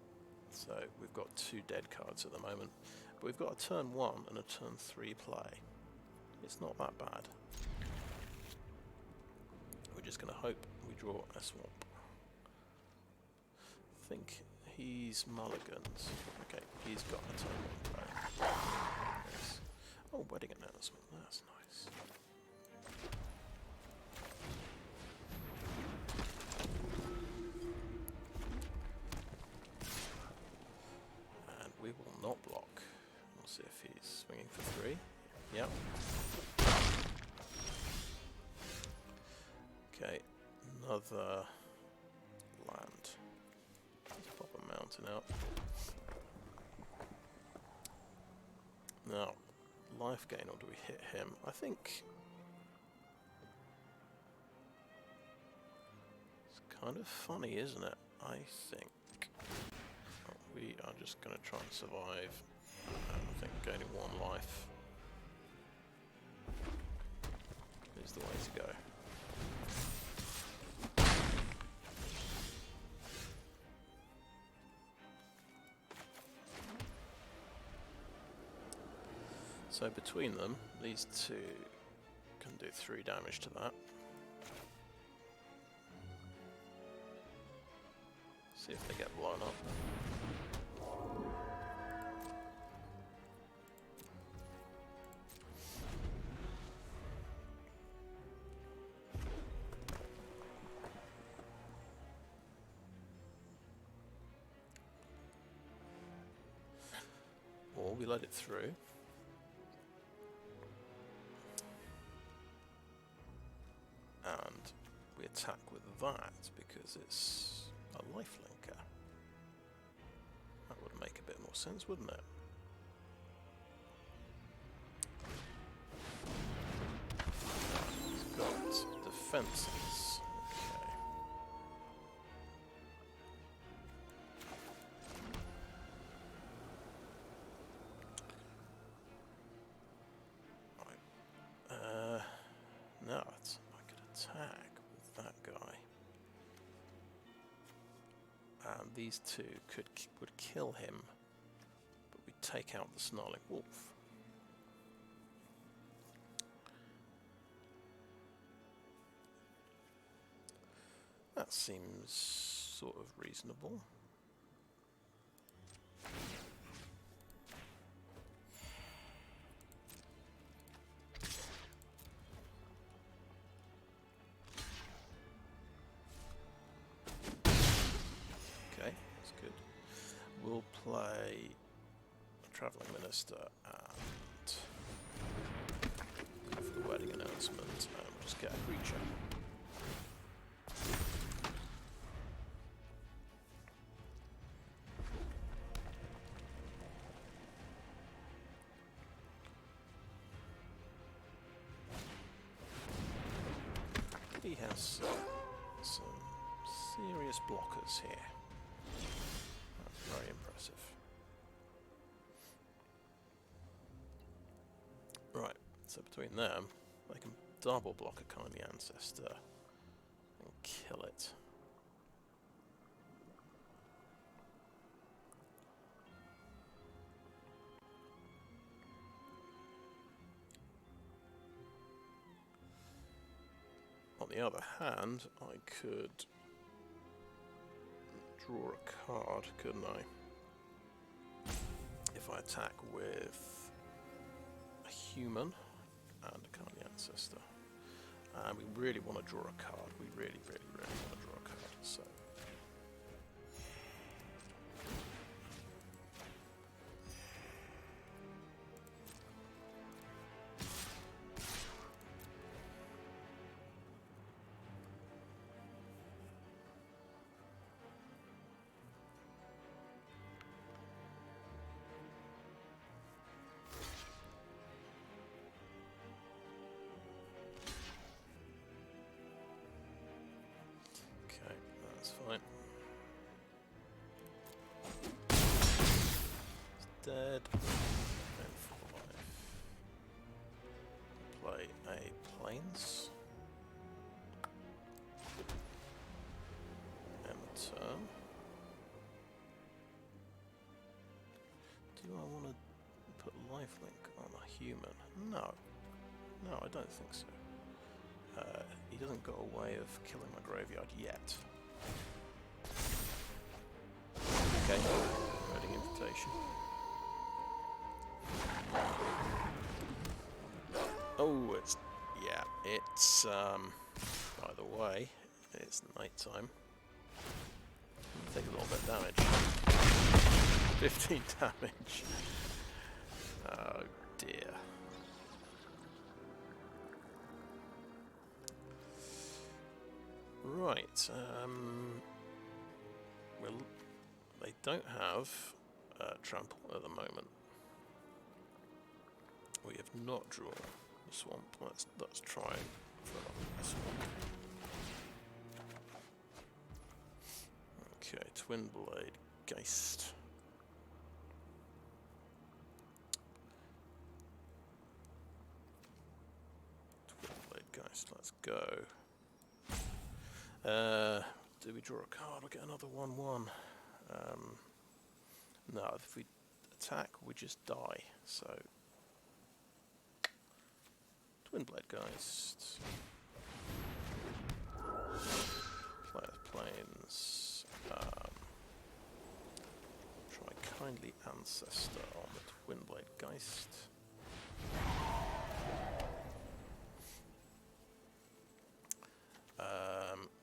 so we've got 2 dead cards at the moment. But we've got a turn 1 and a turn 3 play. It's not that bad. We're just going to hope we draw a swamp. I think he's mulligans. Okay, he's got a turn 1 play. Yes. Oh, wedding announcement, that's nice. And we will not block. We'll see if he's swinging for 3. Yep. Okay, another land. Let's pop a mountain out. Now, life gain, or do we hit him? I think it's kind of funny, isn't it? I think we are just going to try and survive. I think gaining 1 life is the way to go. So between them, these 2 can do 3 damage to that. See if they get blown up. Or we let it through. And we attack with that because it's a lifelinker. That would make a bit more sense, wouldn't it? It's got defenses. Okay. Right. Now it's attack with that guy. these two would kill him, but we take out the Snarling Wolf. That seems sort of reasonable. We'll play a Travelling Minister and go for the wedding announcement and just get a creature. He has some serious blockers here. Very impressive. Right, so between them, they can double block a Kindly Ancestor and kill it. On the other hand, I could draw a card, couldn't I? If I attack with a human and a Kindly Ancestor. And we really want to draw a card. We really, really, really want to draw a card. So. Fine. It's dead. And 5. Play a Plains. And the turn. Do I want to put lifelink on a human? No. No, I don't think so. He doesn't got a way of killing my graveyard yet. Okay, wedding invitation. Oh, it's by the way, it's night time. Take a little bit of damage. 15 damage. Oh dear. Right, well, they don't have trample at the moment. We have not drawn the swamp. Let's try for a swamp. Okay, Twinblade Geist. Twinblade Geist, let's go. Do we draw a card or get another 1/1? No, if we attack, we just die. So, Twinblade Geist. Player's Plains. Try Kindly Ancestor on the Twinblade Geist.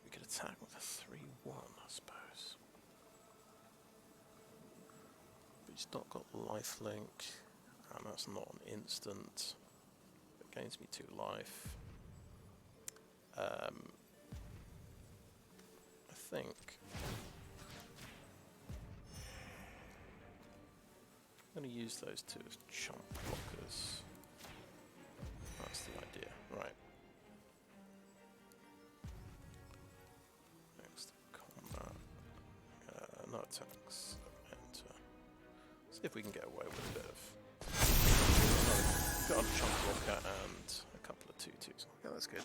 We could attack with a 3/1, I suppose. But he's not got lifelink, and that's not an instant. It gains me 2 life. I think I'm going to use those 2 as chump blockers. That's the idea, right? No attacks. Enter. See if we can get away with a bit of. Got a chunk blocker and a couple of 2/2s. Yeah, that's good.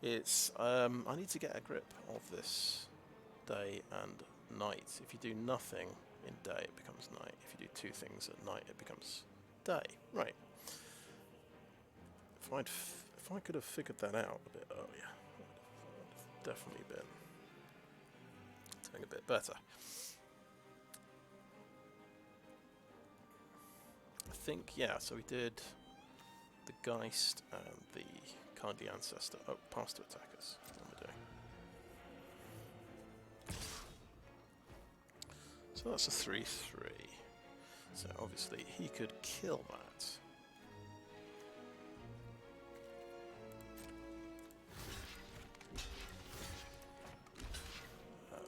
It's I need to get a grip of this day and night. If you do nothing in day, it becomes night. If you do two things at night, it becomes day. Right. If I could have figured that out a bit earlier, I'd have definitely been doing a bit better. I think, yeah, so we did the Geist and the Kindly Ancestor. Oh, pass to attackers. What am I doing? So that's a 3/3. So obviously he could kill that.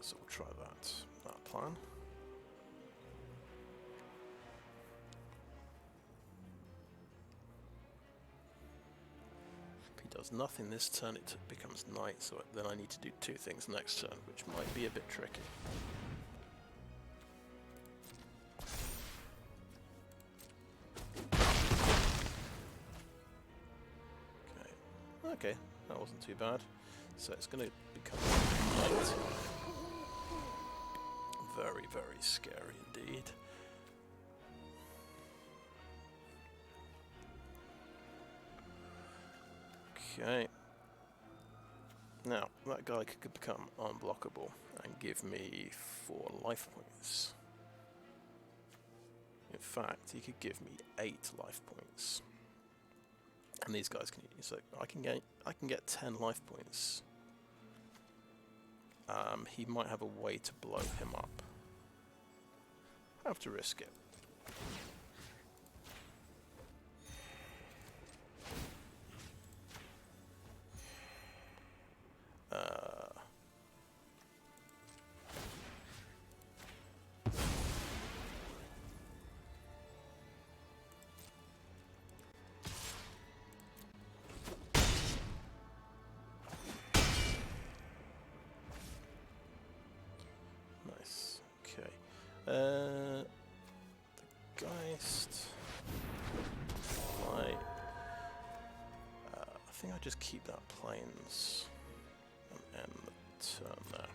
So we'll try that plan. If he does nothing this turn, it becomes night, so then I need to do two things next turn, which might be a bit tricky. Okay, that wasn't too bad. So it's going to become night. Very, very scary indeed. Okay. Now, that guy could become unblockable and give me 4 life points. In fact, he could give me 8 life points. And these guys can use, so I can get 10 life points. He might have a way to blow him up. I have to risk it. The Geist. I think I just keep that plains and end the turn there.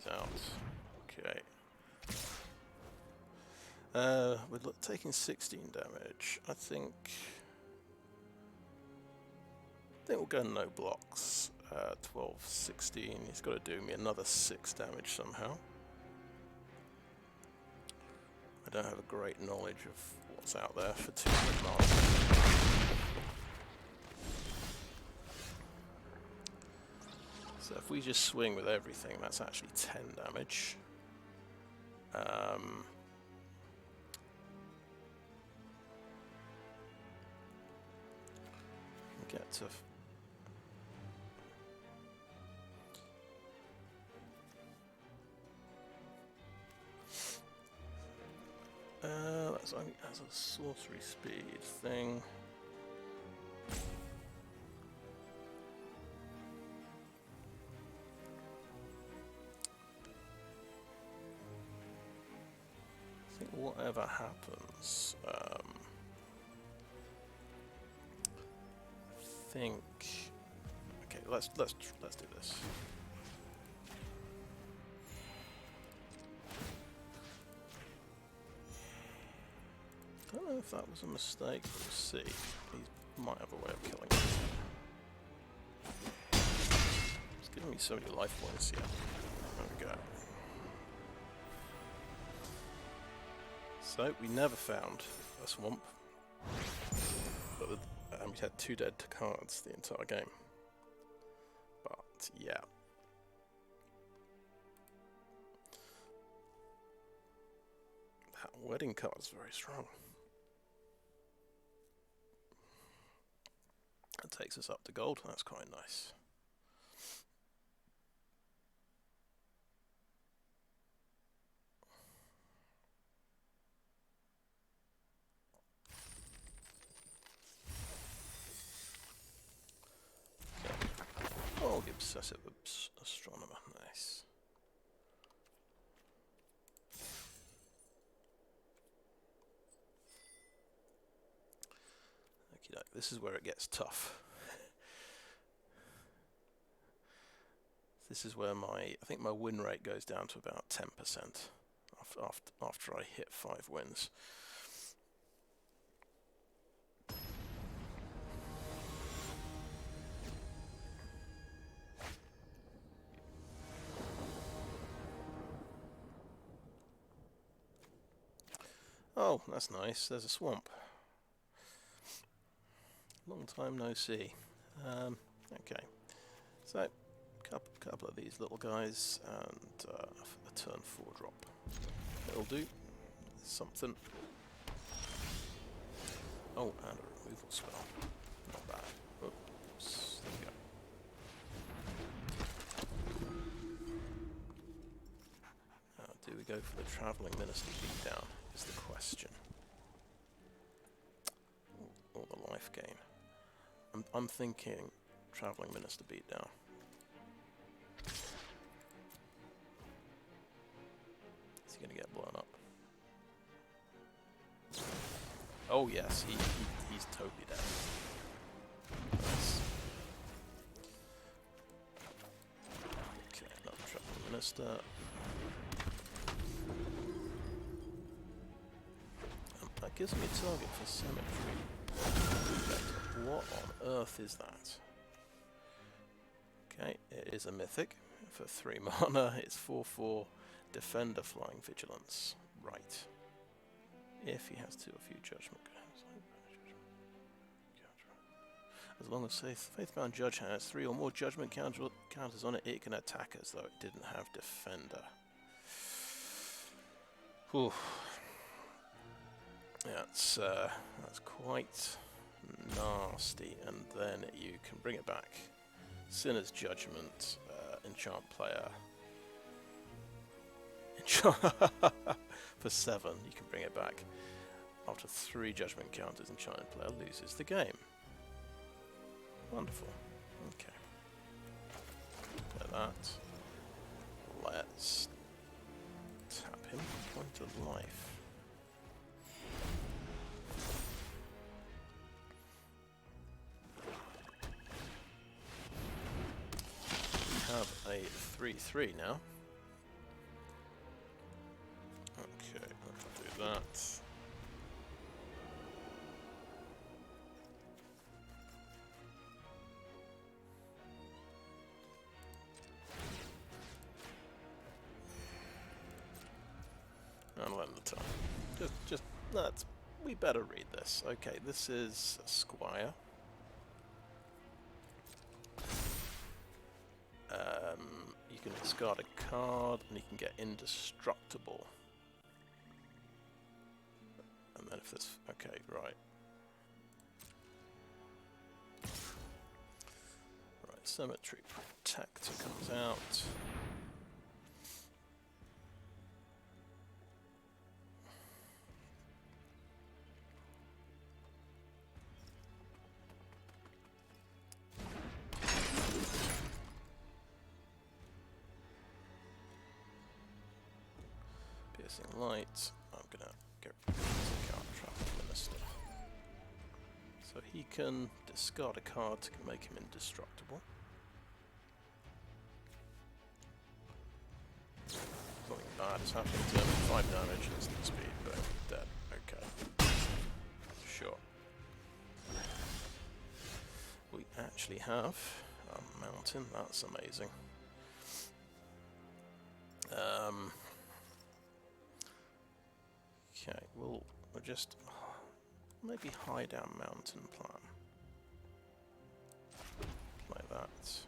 Out. Okay. We're taking 16 damage. I think we'll go no blocks. 12, 16. He's got to do me another 6 damage somehow. I don't have a great knowledge of what's out there for 200 miles. So if we just swing with everything, that's actually 10 damage. Get to... that's only as a sorcery speed thing. Whatever happens, I think. Okay, let's do this. I don't know if that was a mistake. We'll see. He might have a way of killing me. It's giving me so many life points. Yeah, there we go. So, we never found a swamp, but we had 2 dead cards the entire game. But, yeah. That wedding card is very strong. That takes us up to gold, that's quite nice. Obsessive Astronomer, nice. Okay, this is where it gets tough. This is where I think my win rate goes down to about 10% after I hit 5 wins. Oh, that's nice. There's a swamp. Long time no see. Okay, so couple of these little guys and a turn 4 drop. It'll do. Something. Oh, and a removal spell. Not bad. Oops. There we go. Do we go for the Travelling Minister beatdown is the question. Or the life gain. I'm thinking Travelling Minister beatdown. Is he going to get blown up? Oh yes, he's totally dead. Nice. Okay, another Travelling Minister. That gives me a target for Cemetery. What on earth is that? Okay, it is a mythic for 3 mana. It's 4/4 Defender Flying Vigilance. Right. If he has 2 or few judgment. As long as Faithbound Judge has 3 or more judgment counters on it, it can attack as though it didn't have Defender. Whew. That's quite nasty, and then you can bring it back. Sinner's Judgment, enchant player. For 7, you can bring it back. After 3 judgment counters, enchanted player loses the game. Wonderful. Okay. Like that. Let's tap him. Point of life. Have a 3/3 now. Okay, let's do that. And let the time. Just let's. We better read this. Okay, this is a Squire. You can discard a card, and you can get indestructible. And then if this... Okay, right. Right, Cemetery Protector comes out. Light. I'm gonna get rid of the card Travelling Minister. So he can discard a card to make him indestructible. Something bad is happening to him. 5 damage, instant speed, but dead. Okay. Sure. We actually have a mountain. That's amazing. Okay, we'll just maybe high down mountain plan. Like that.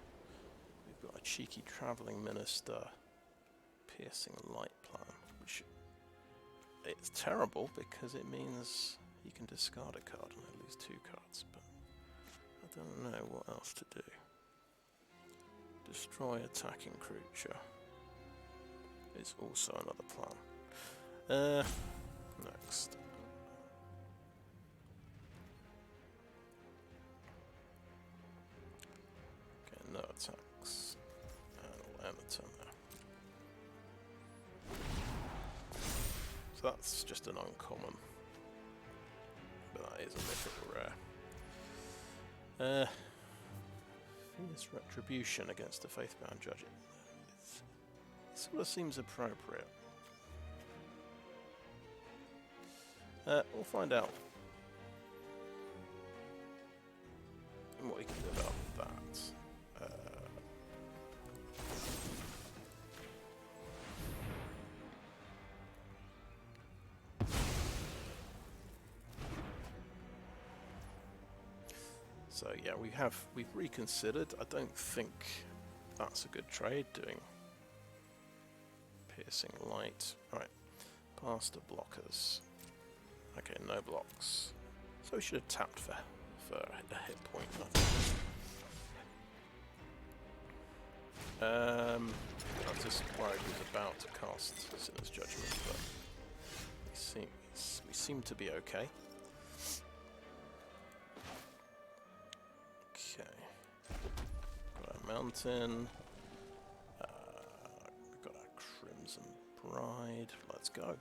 We've got a cheeky Travelling Minister piercing light plan, which it's terrible because it means you can discard a card and I lose 2 cards, but I don't know what else to do. Destroy attacking creature is also another plan. Next. Okay, no attacks. that's just an uncommon. But that is a mythical rare. Fierce Retribution against a Faithbound Judge. It sort of seems appropriate. We'll find out what we can do about that. So yeah, we've reconsidered. I don't think that's a good trade, doing piercing light. Alright, past the blockers. Okay, no blocks. So we should have tapped for a hit point, I think. I was just worried he was about to cast Sinner's Judgment, but we seem to be okay. Got our mountain. We've got our Crimson Bride. Let's go.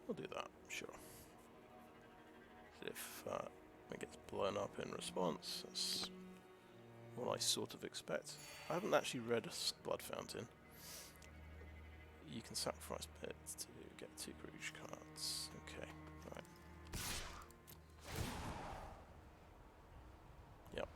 We'll do that, sure. If it gets blown up in response, that's what I sort of expect. I haven't actually read a Blood Fountain. You can sacrifice pits to get 2 Rouge cards. Okay, right. Yep.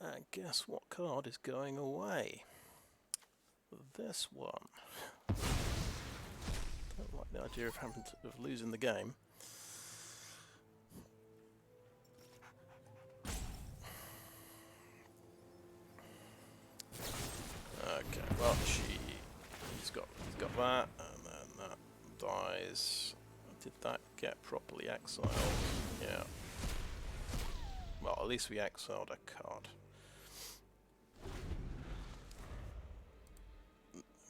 And guess what card is going away? This one. Don't like the idea of losing the game. Okay, well he's got that, and then that dies. Did that get properly exiled? Yeah. Well, at least we exiled a card.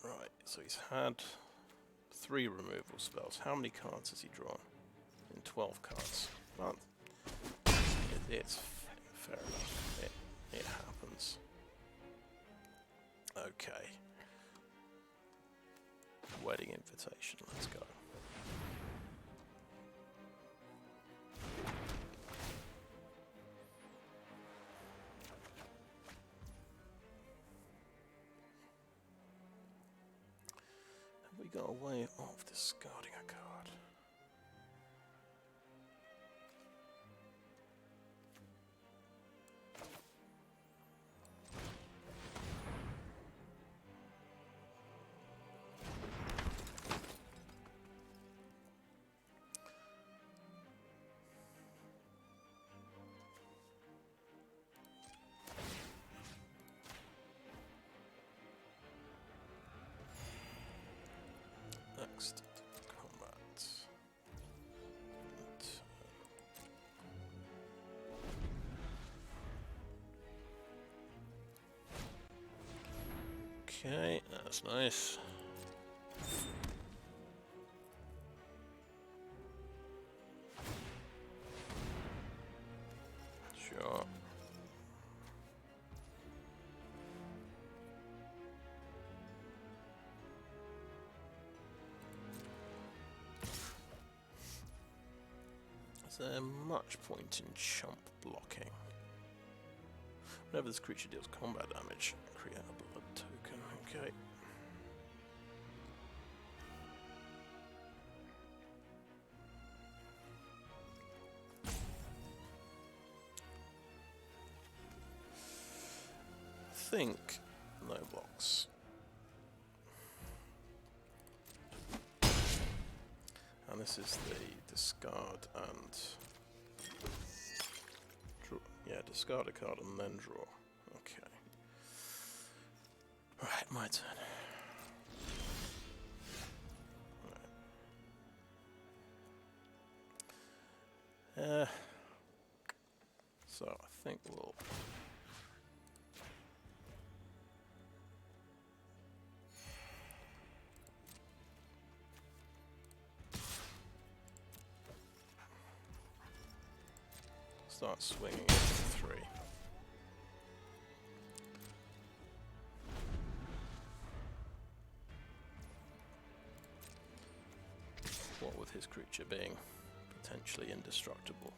Right, so he's had 3 removal spells. How many cards has he drawn? In 12 cards. Well, it's fair enough. It happens. Okay. Wedding invitation, let's go. Have we got a way of discarding a card? Next combat. Okay, that's nice. Sure. Is there much point in chump blocking? Whenever this creature deals combat damage, create a blood token. Okay. I think no blocks. And this is the discard and draw. Yeah, discard a card and then draw. Okay. Right, my turn. Right. So I think we'll start swinging it for 3. What with his creature being potentially indestructible.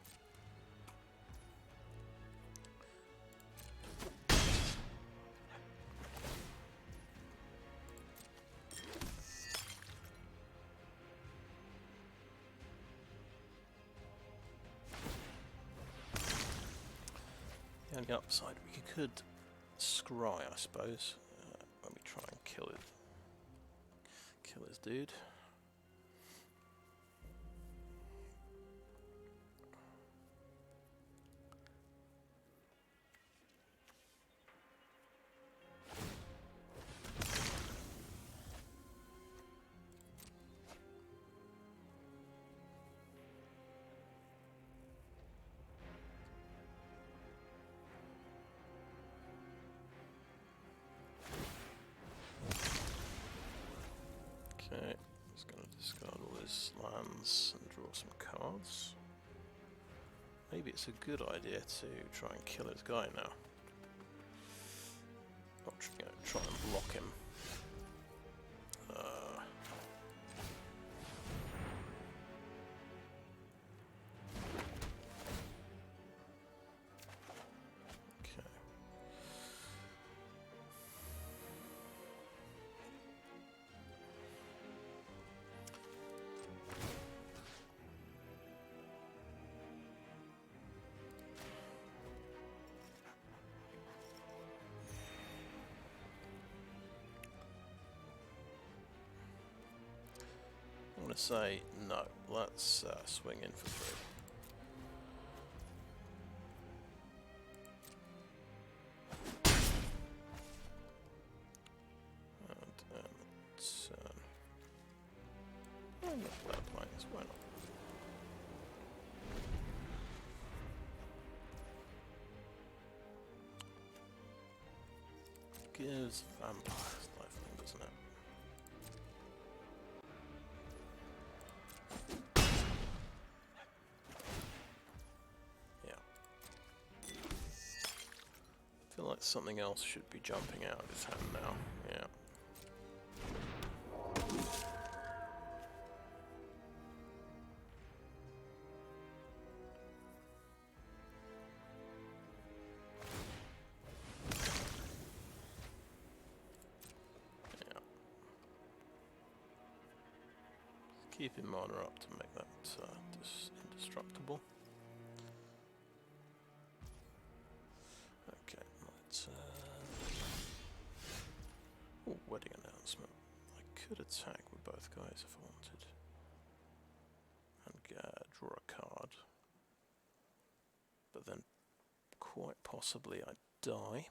The only upside, we could scry, I suppose. Let me try and kill his dude. Okay, he's going to discard all his lands and draw some cards. Maybe it's a good idea to try and kill his guy now. Not try and block him. I'm going to say no. Let's swing in for 3. And I'm not glad playing this. Why not? Gives vampires lifelink, doesn't it? I feel like something else should be jumping out of his hand now. Yeah. Yeah. Keeping mana up to make that indestructible. Oh, wedding announcement. I could attack with both guys if I wanted. And draw a card. But then, quite possibly, I die.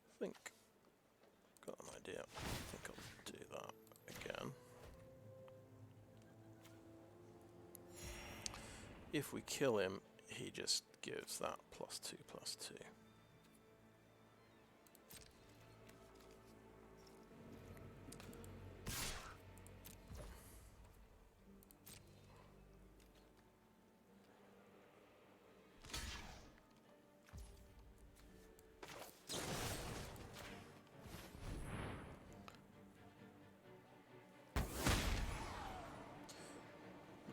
I think I've got an idea. I think I'll do that again. If we kill him, he just gives that +2/+2.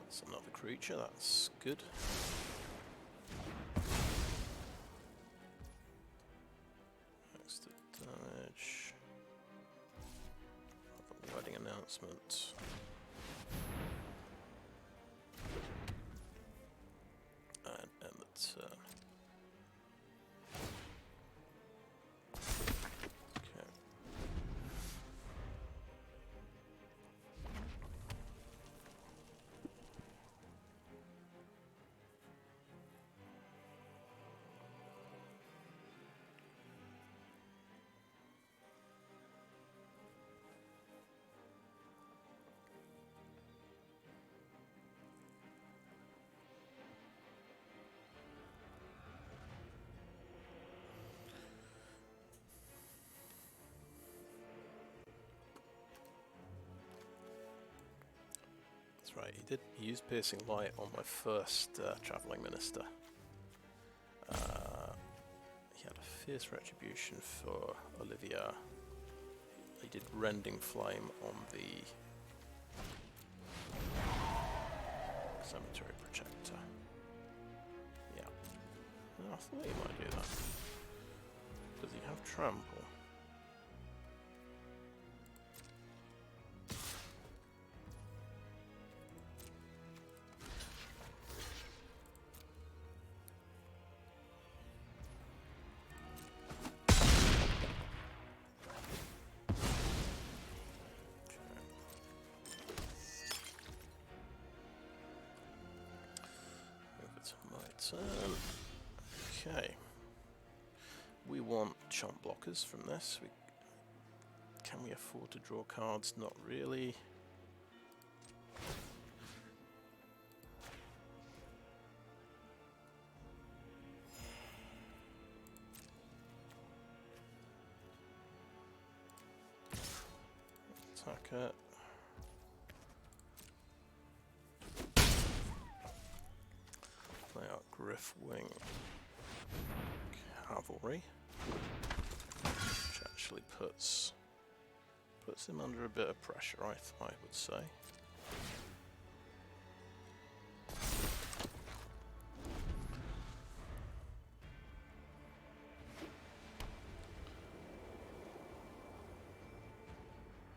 That's another creature, that's good. Next to damage. Another wedding announcement. And end the turn. Okay. That's right, he used Piercing Light on my first Travelling Minister. He had a Fierce Retribution for Olivia. He did Rending Flame on the Cemetery Protector. Yeah. Oh, I thought he might do that. Does he have Trample? Okay. We want chump blockers from this. Can we afford to draw cards? Not really. Attack it. Play out Gryffwing Cavalry, which actually puts him under a bit of pressure, I would say.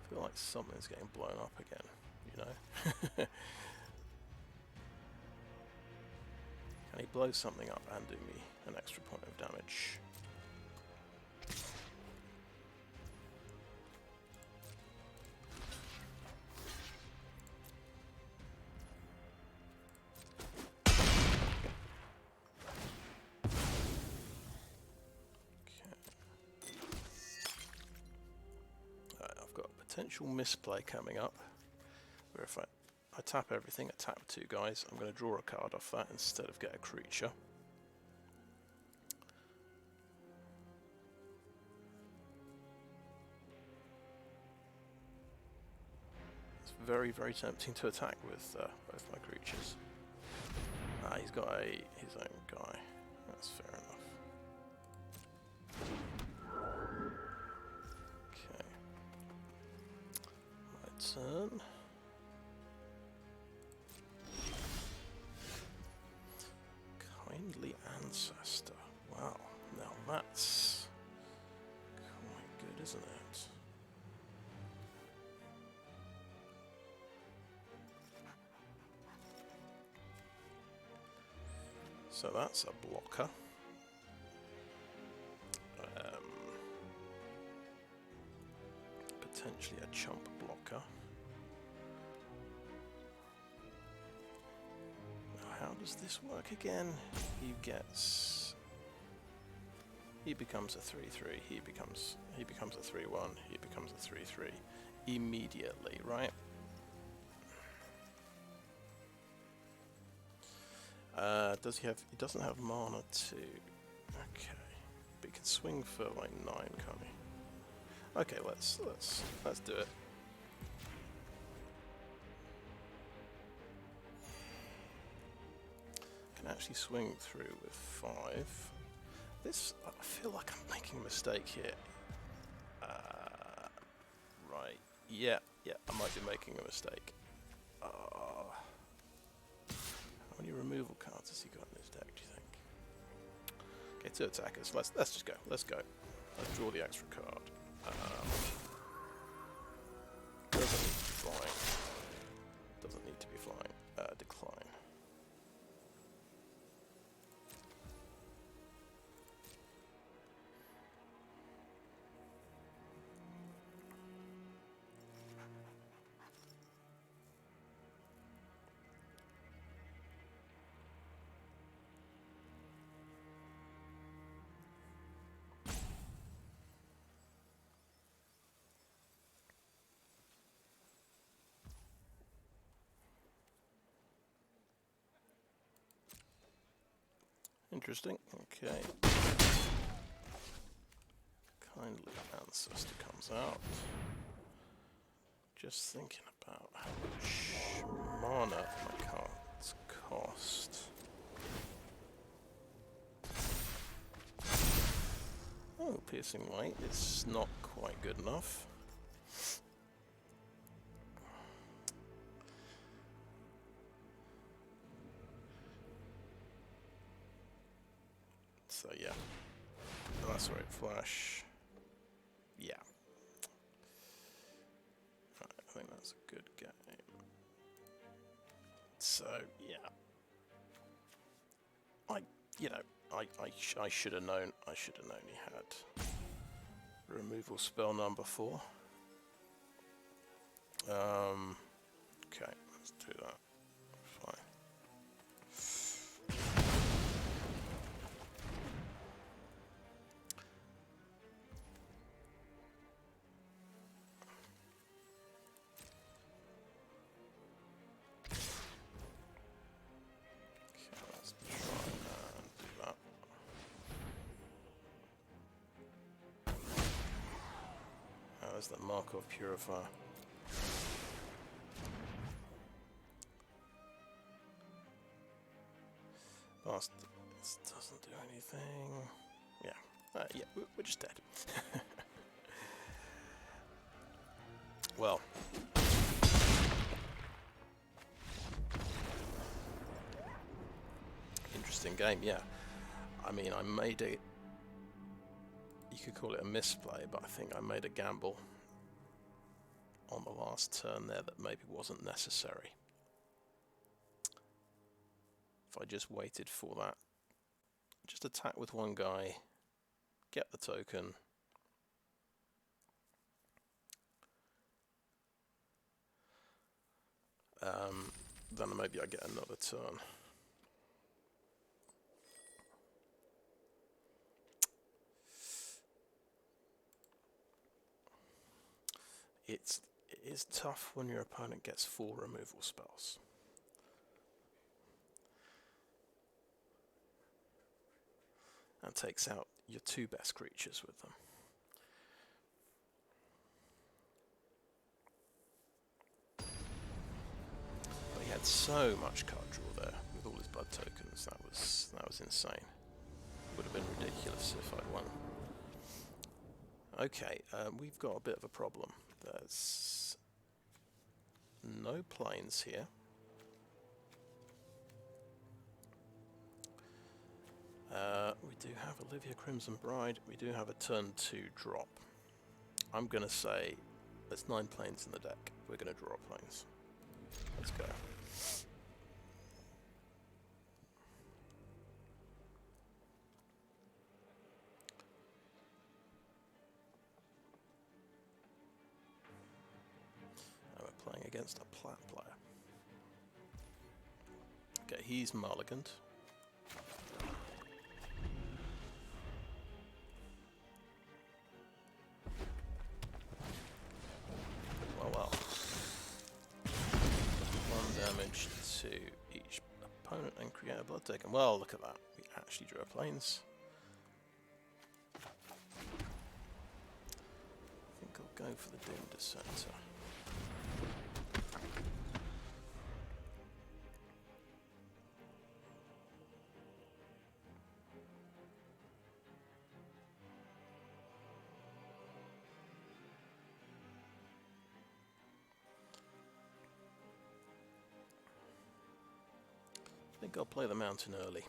I feel like something's getting blown up again, you know? Can he blow something up and do me an extra point of damage? Alright, I've got a potential misplay coming up, where if I tap everything, attack 2 guys, I'm going to draw a card off that instead of get a creature. It's very, very tempting to attack with both my creatures. Ah, he's got his own guy. That's fair enough. Okay. My turn. Kindly Ancestor. Wow, now that's quite good, isn't it? So that's a blocker. Potentially a chump blocker. How does this work again? He becomes a 3/3. He becomes a 3/1. He becomes a 3/3 immediately, right? Does he have? He doesn't have mana 2. Okay, but he can swing for like 9, can't he? Okay, let's do it. Can actually swing through with 5. This, I feel like I'm making a mistake here. Right, yeah, I might be making a mistake. How many removal cards has he got in his deck, do you think? Okay, 2 attackers, let's just go, let's go. Let's draw the extra card. Doesn't need to be flying. Doesn't need to be flying. Decline. Interesting. Okay. Kindly Ancestor comes out. Just thinking about how much mana my cards cost. Oh, Piercing Light is not quite good enough. So yeah, Lacerate Flash. Yeah, I think that's a good game. So yeah, I should have known. I should have known he had removal spell number 4. Okay, let's do that. Fine. The Markov Purifier. Last doesn't do anything. Yeah, yeah, we're just dead. Well, interesting game. Yeah, I mean, I made it. You could call it a misplay, but I think I made a gamble on the last turn there that maybe wasn't necessary. If I just waited for that, just attack with one guy, get the token, then maybe I get another turn. It is tough when your opponent gets 4 removal spells. And takes out your 2 best creatures with them. But he had so much card draw there with all his blood tokens. That was insane. Would have been ridiculous if I'd won. Okay, we've got a bit of a problem. There's no planes here. We do have Olivia Crimson Bride. We do have a turn 2 drop. I'm going to say there's 9 planes in the deck. We're going to draw planes. Let's go. Playing against a plat player. Okay, he's mulliganed. Well. 1 damage to each opponent and create a blood token. Well, look at that. We actually drew a planes. I think I'll go for the Doomed Dissenter. I think I'll play the mountain early.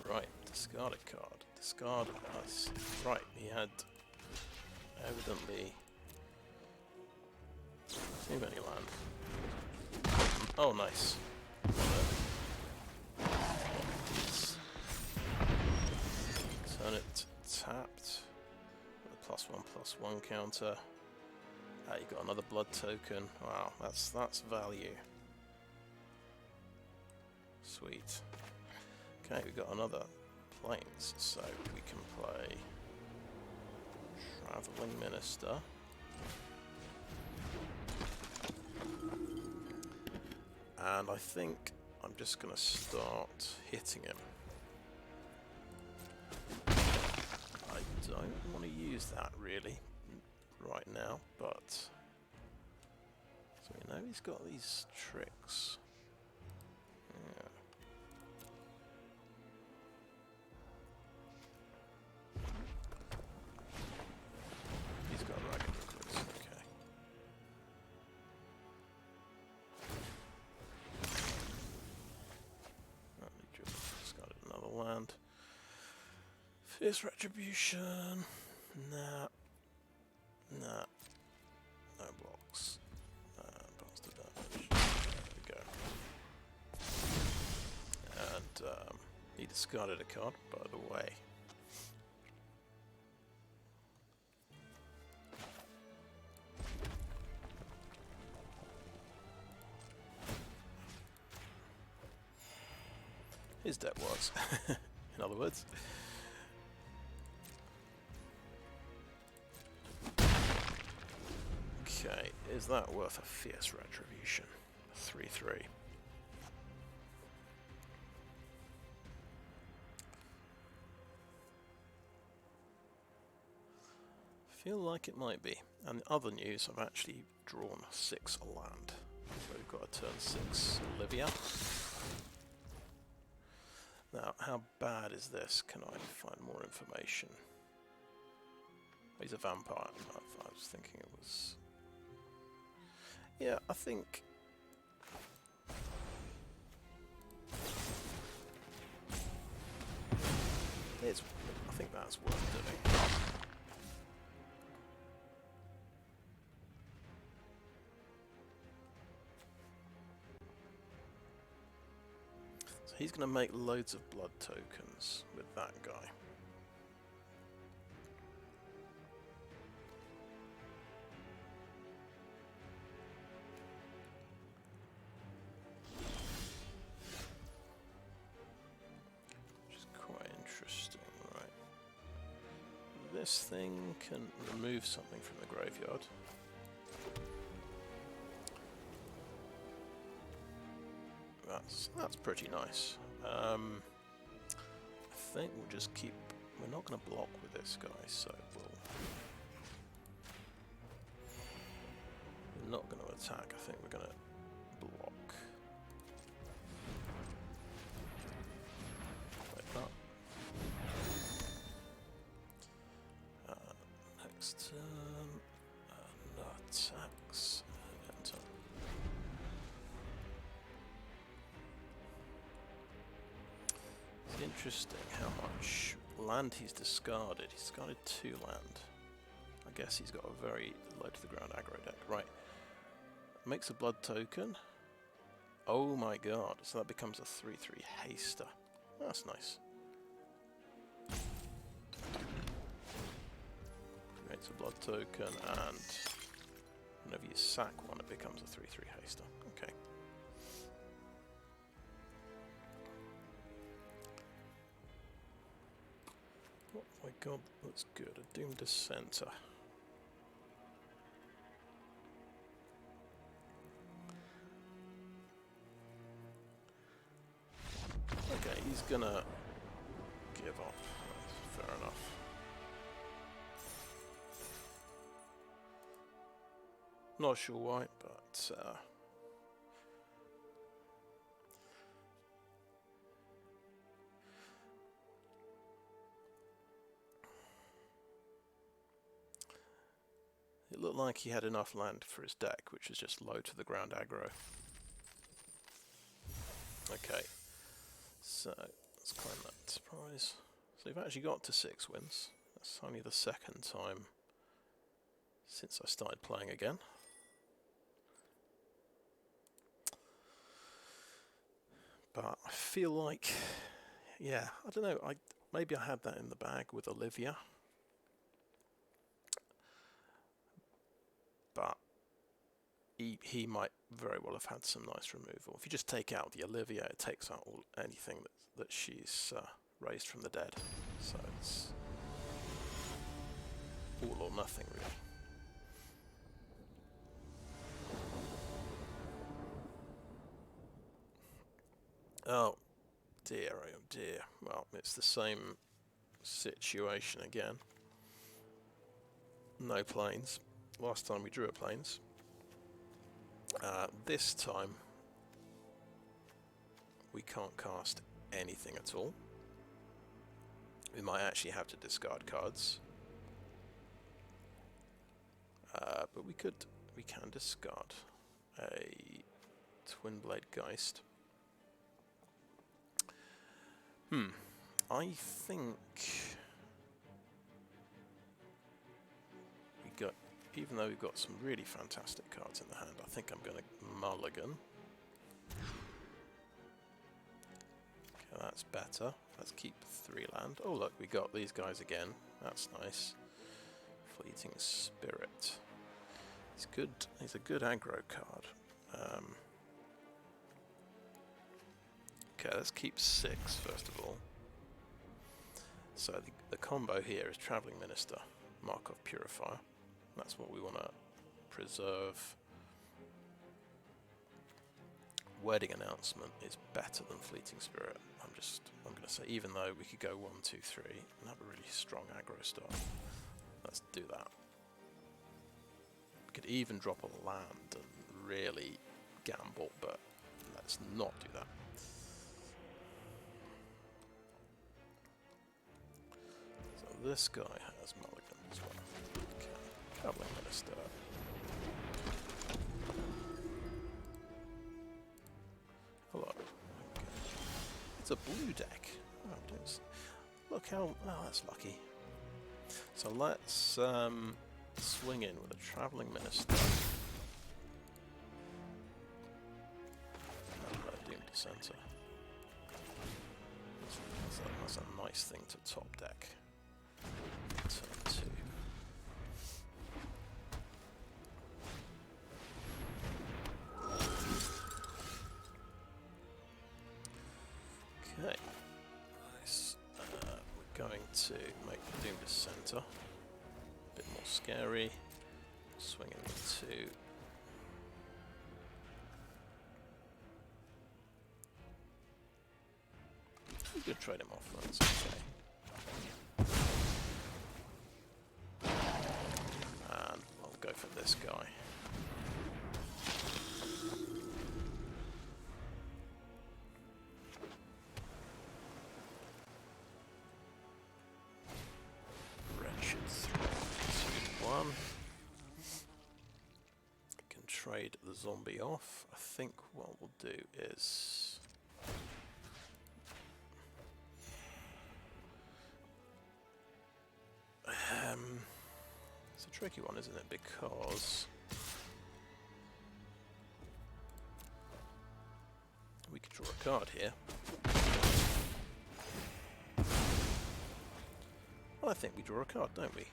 Right, discard a card. Discard us. Right, he had evidently too many land. Oh, nice. Turn it tapped with a +1/+1 counter. You got another blood token. Wow, that's value. Sweet. Okay, we got another planes, so we can play Traveling Minister. And I think I'm just going to start hitting him. I don't want to use that really right now, but so we know he's got these tricks. Yeah. He's got a Ragged Recluse, okay. Discarded another land. Fierce Retribution. Nah. Nah. No blocks. Bastard damage. There we go. And he discarded a card, by the way. His deck was, in other words. Okay, is that worth a Fierce Retribution? 3/3. Feel like it might be. And the other news, I've actually drawn 6 land. So we've got a turn 6 Olivia. Now, how bad is this? Can I find more information? He's a vampire. I was thinking it was... Yeah, I think... I think that's worth doing. So he's going to make loads of blood tokens with that guy. This thing can remove something from the graveyard. That's pretty nice. I think we'll just keep... We're not going to block with this guy, so we're not going to attack. I think we're going to block. Like that. Next turn, attacks, enter. It's interesting how much land he's discarded. He's discarded 2 land. I guess he's got a very low to the ground aggro deck. Right. Makes a blood token. Oh my god. So that becomes a 3/3 haster. That's nice. Creates a blood token, and whenever you sack one, it becomes a 3/3 haster. Okay. Oh my god, that's good. A Doomed Dissenter. Okay, he's gonna give up. That's fair enough. Not sure why, but it looked like he had enough land for his deck, which is just low to the ground aggro. Okay, so let's claim that surprise. So we've actually got to 6 wins. That's only the 2nd time since I started playing again. But I feel like, yeah, I don't know, maybe I had that in the bag with Olivia. But he might very well have had some nice removal. If you just take out the Olivia, it takes out anything that she's raised from the dead. So it's all or nothing, really. Oh dear, oh dear. Well, it's the same situation again. No planes. Last time we drew a planes. This time we can't cast anything at all. We might actually have to discard cards. But we can discard a Twinblade Geist. I think even though we've got some really fantastic cards in the hand, I think I'm going to mulligan. Okay, that's better. Let's keep 3 land. Oh look, we got these guys again. That's nice. Fleeting Spirit. He's good. He's a good aggro card. Okay, let's keep 6 first of all. So the combo here is Travelling Minister, Markov Purifier. That's what we want to preserve. Wedding Announcement is better than Fleeting Spirit. I'm going to say, even though we could go 1, 2, 3 and have a really strong aggro start. Let's do that. We could even drop a land and really gamble, but let's not do that. So this guy has mulligan as well. Okay, Travelling Minister. Hello. Okay. It's a blue deck. Oh, look how... Oh, that's lucky. So let's swing in with a Travelling Minister. And a Doomed Dissenter. That's a nice thing to top deck. Turn 2. Okay. Nice. We're going to make the Doomed Dissenter a bit more scary. Swing in with 2. We could trade him off, that's okay. And I'll go for this guy. Wretched 3, 2, 1. Can trade the zombie off. I think what we'll do is... it's a tricky one, isn't it? Because we could draw a card here. Well, I think we draw a card, don't we?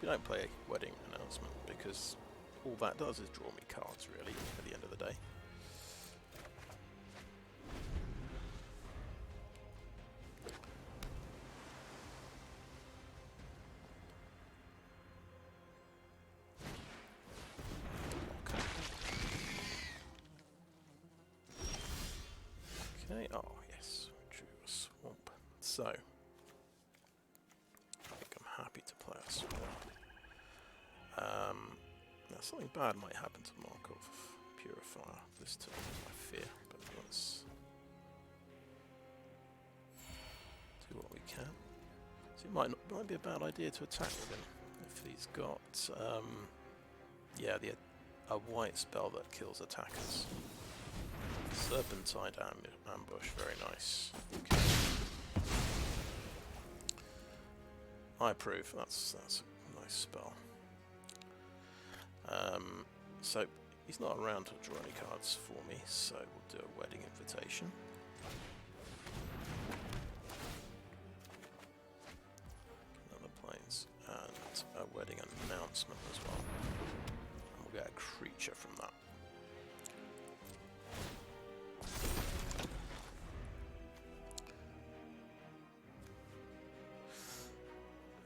We don't play a Wedding Announcement because all that does is draw me cards, really, at the end of the day. Okay, oh yes, drew a swamp. So, I think I'm happy to play a swamp. Now something bad might happen to Markov Purifier this turn, I fear, but let's do what we can. So it might be a bad idea to attack with him if he's got, yeah, a white spell that kills attackers. Serpentine ambush, very nice. Okay. I approve. That's a nice spell. So he's not around to draw any cards for me, so we'll do a Wedding Invitation. Another planes and a Wedding Announcement as well. And we'll get a creature from that.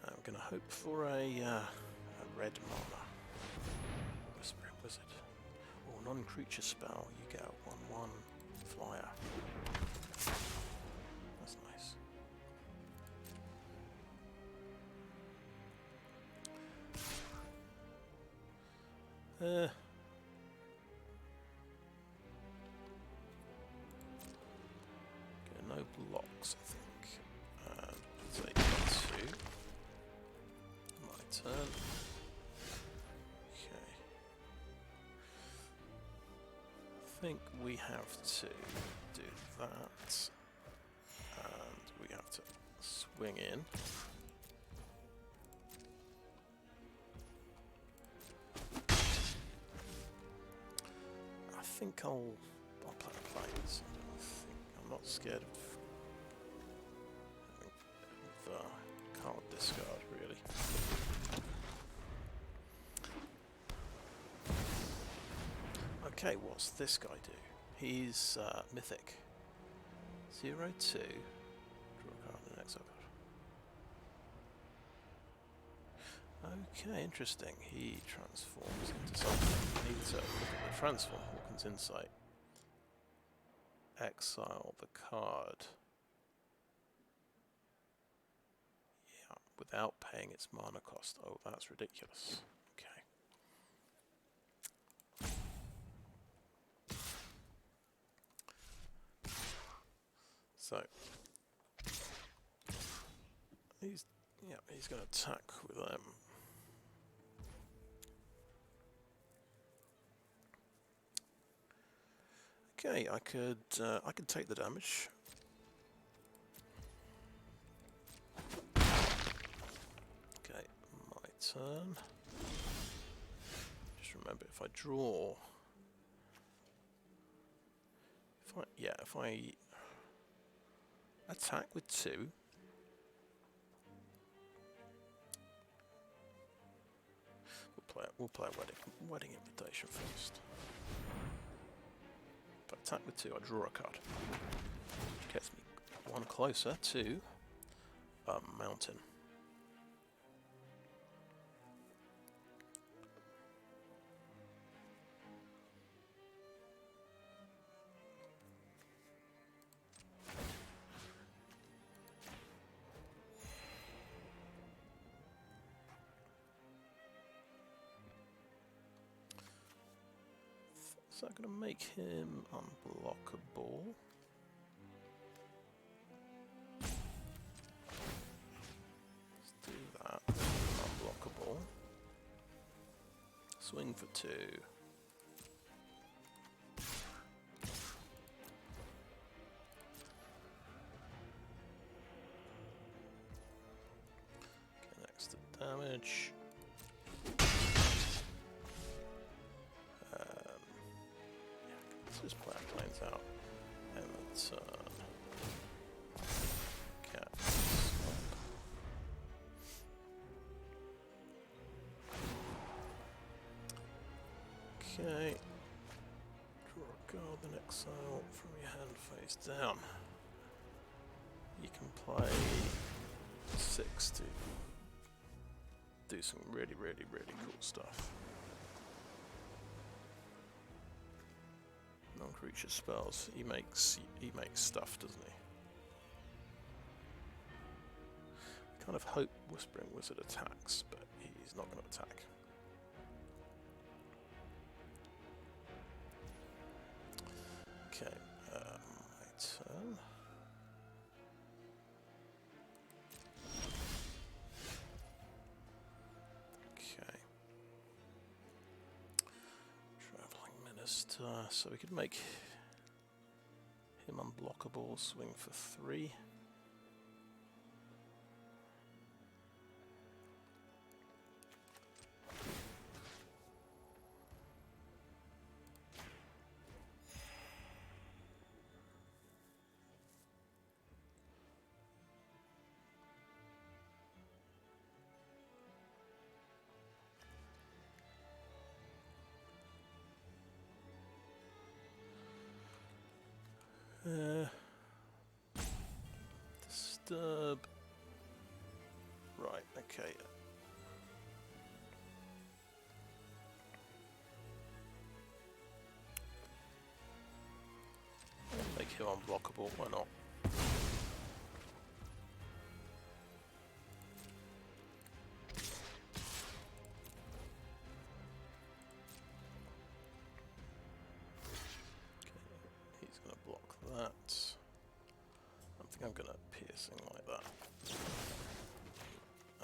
I'm going to hope for a red mana. Whispering Wizard. Oh, non-creature spell, you get a 1/1 flyer. That's nice. Okay, no blocks, I think. And take that 2. My turn. Okay. I think we have to do that. And we have to swing in. I think I'll play planes. I'm not scared of card discard, really. Okay, what's this guy do? He's mythic. 0/2. Draw a card in the next card. Okay, interesting. He transforms into something. We need to look at the transform. Hawken's Insight. Exile the card. Yeah, without paying its mana cost. Oh, that's ridiculous. Okay. So he's going to attack with them. Okay, I could take the damage. Okay, my turn. Just remember, if I draw, if I attack with 2. We'll play a wedding invitation first. If I attack with 2, I draw a card. Which gets me 1 closer to a mountain. Is that going to make him unblockable? Let's do that. Unblockable. Swing for 2. Okay, next to damage. Let's just play our planes out and then turn. Cat. Okay. Draw a card, then exile from your hand face down. You can play 6 to do some really, really, really cool stuff. Non-creature spells. He makes stuff, doesn't he? I kind of hope Whispering Wizard attacks, but he's not going to attack. Okay, my turn. Okay. Traveling Minister, so we could make him unblockable, swing for 3. Disturb. Right, okay. 2 unblockable, why not? He's going to block that. I think I'm going to piercing like that.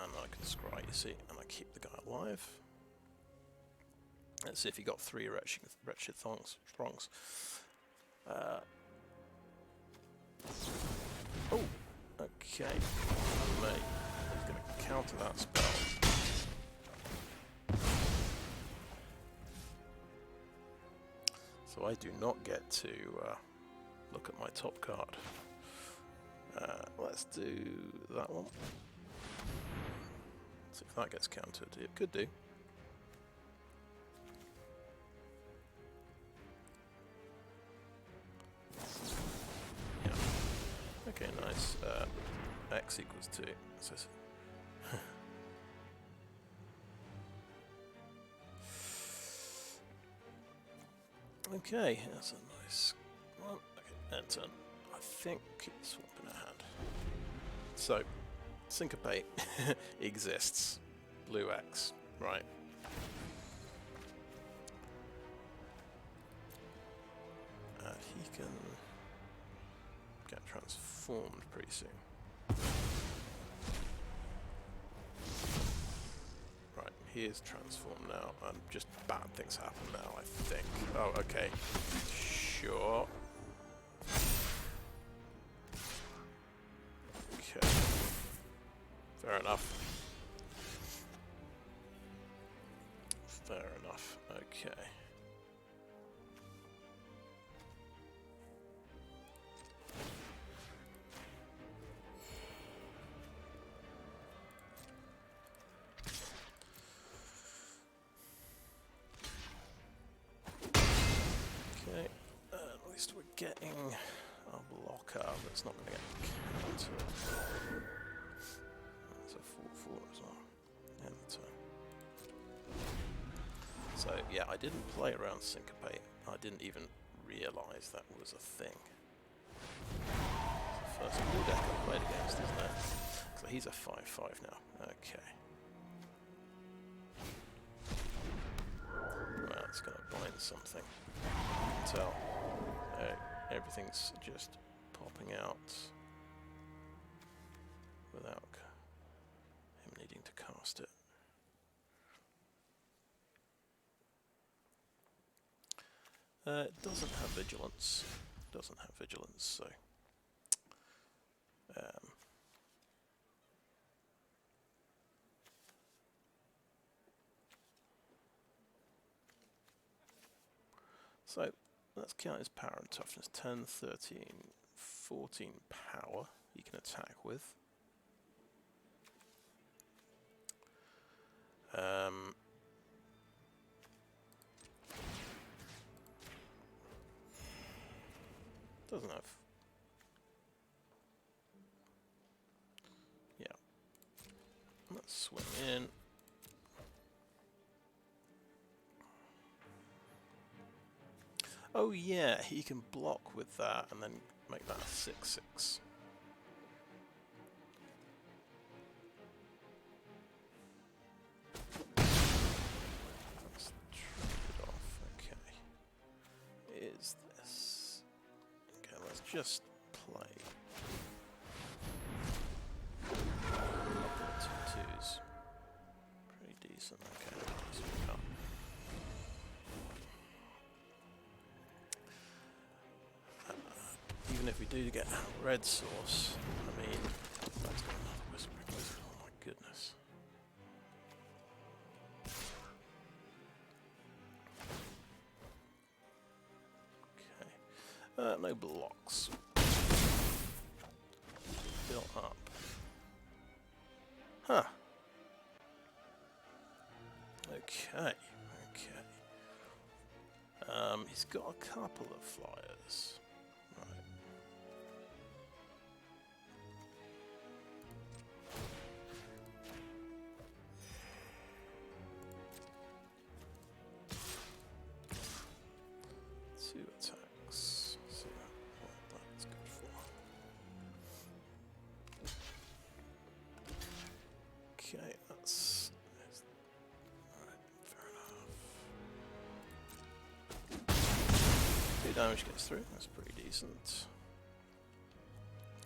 And I can scry, you see, and I keep the guy alive. Let's see if he got 3 wretched thongs. Oh, okay. Mate, he's going to counter that spell. So I do not get to look at my top card. Let's do that one. See if that gets countered. It could do. Yeah. Okay, nice. X equals 2. So okay, that's a nice one. Okay, end turn. I think keep the swamp in our hand. So, Syncopate exists. Blue X, right. He can get transformed pretty soon. Right, he is transformed now, and just bad things happen now, I think. Oh, okay. Sure. Okay. Fair enough. Fair enough. Okay. Okay. At least we're getting our blocker that's not going to get countered. That's a 4/4 as well. End the turn. So yeah, I didn't play around Syncopate. I didn't even realise that was a thing. It's the first blue deck I've played against, isn't it? So he's a 5/5 now. Okay. Well, it's going to bind something. You can tell. Everything's just popping out without him needing to cast it. It doesn't have vigilance. So so let's count his power and toughness. 10, 13, 14 power he can attack with. Doesn't have. Yeah. Let's swing in. Oh yeah, he can block with that and then make that a 6/6. Let's trade it off. Okay. Is this? Okay, let's just play. Two twos. Pretty decent. Okay, so we can't. Even if we do get a red source, I mean, that's got another Whispering Wizard. Oh my goodness. Okay. No blocks. Built up. Huh. Okay. He's got a couple of flyers. Right. Two attacks. See what that damage gets through. That's pretty decent.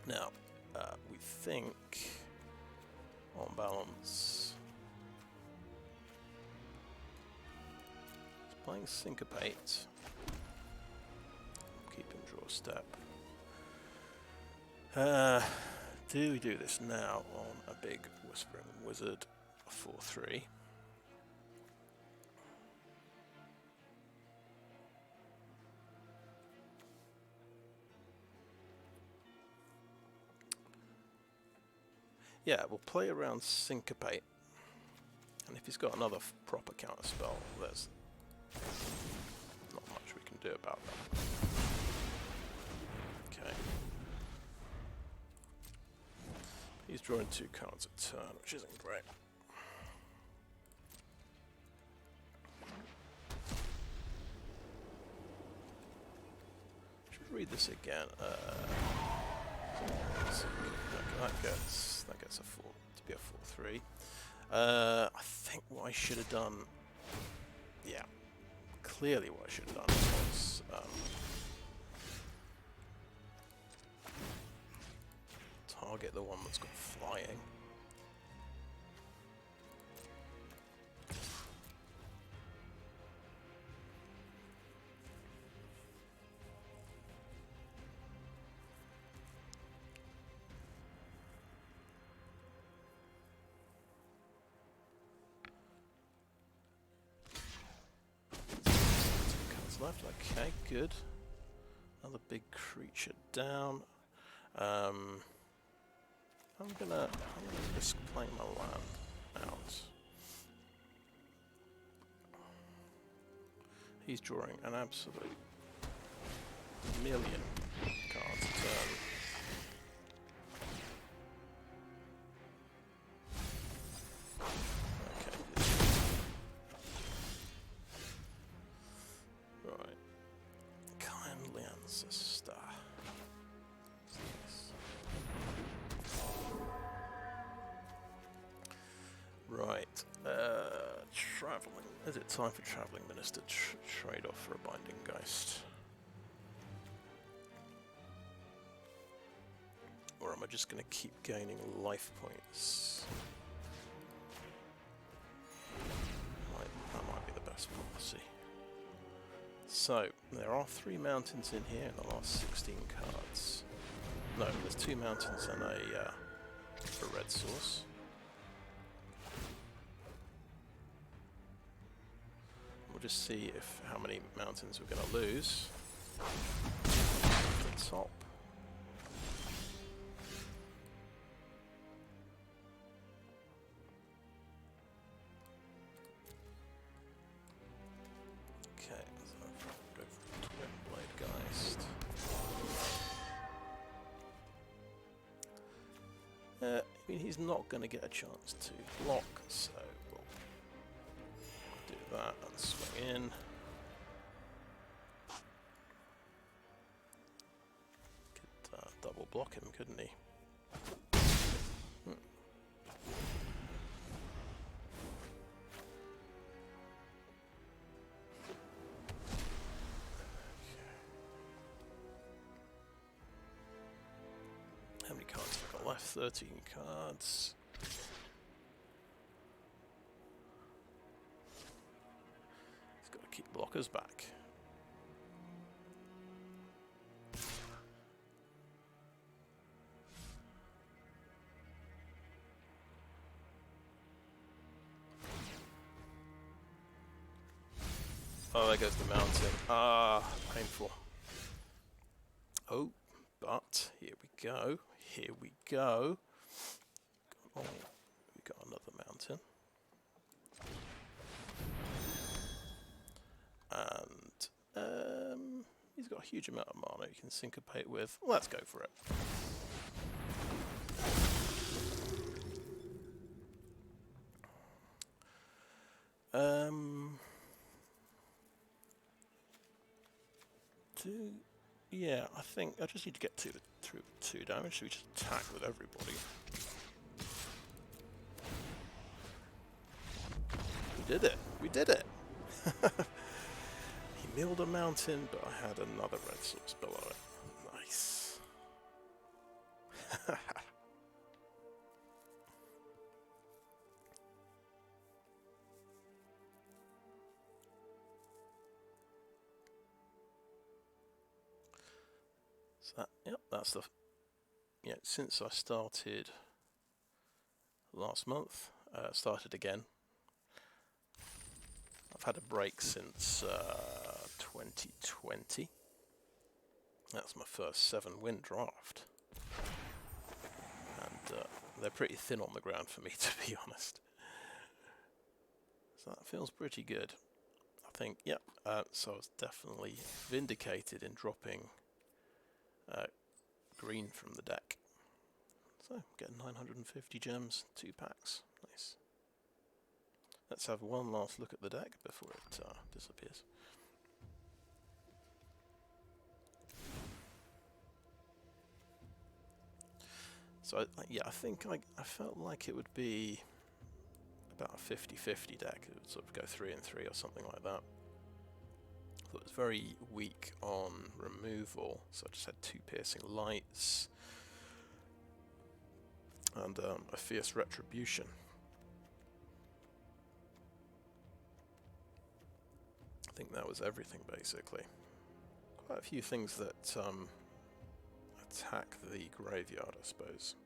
Now, we think on balance. He's playing Syncopate. Keep him draw step. Do we do this now on a big Whispering Wizard, a 4/3? Yeah, we'll play around Syncopate, and if he's got another proper counter spell, there's not much we can do about that. Okay. He's drawing 2 cards a turn, which isn't great. Should we read this again? That gets a 4 to be a 4/3. I think what I should have done, yeah, clearly what I should have done was target the one that's got flying. Left, okay, good. Another big creature down. I'm gonna risk playing my land out. He's drawing an absolute million cards a turn. Kindly Ancestor. Right. Traveling. Is it time for Traveling Minister trade off for a Binding Geist? Or am I just going to keep gaining life points? That might be the best policy. So, there are 3 mountains in here in the last 16 cards. No, there's 2 mountains and a red source. We'll just see how many mountains we're going to lose. The top. Okay, so I'll go for Twinblade Geist. I mean, he's not going to get a chance to block, so we'll do that and swing in. Could double block him, couldn't he? How many cards have I got left? 13 cards. He's got to keep blockers back. Oh, there goes the mountain. Ah, painful. Oh, but here we go. Here we go. Oh, we got another mountain. And he's got a huge amount of mana you can syncopate with. Let's go for it. Yeah, I think I just need to get through 2 damage, so we just attack with everybody. We did it! We did it! He milled a mountain, but I had another red source below it. Nice. So that, yep, that's the... Yeah, since I started last month, started again. I've had a break since 2020. That's my first 7-win draft. And they're pretty thin on the ground for me, to be honest. So that feels pretty good. I think, yep, so I was definitely vindicated in dropping green from the deck. So, getting 950 gems, 2 packs. Nice. Let's have one last look at the deck before it disappears. So, yeah, I think I felt like it would be about a 50-50 deck. It would sort of go 3 and 3 or something like that. I thought it was very weak on removal, so I just had 2 Piercing Lights and a Fierce Retribution. I think that was everything, basically. Quite a few things that attack the graveyard, I suppose.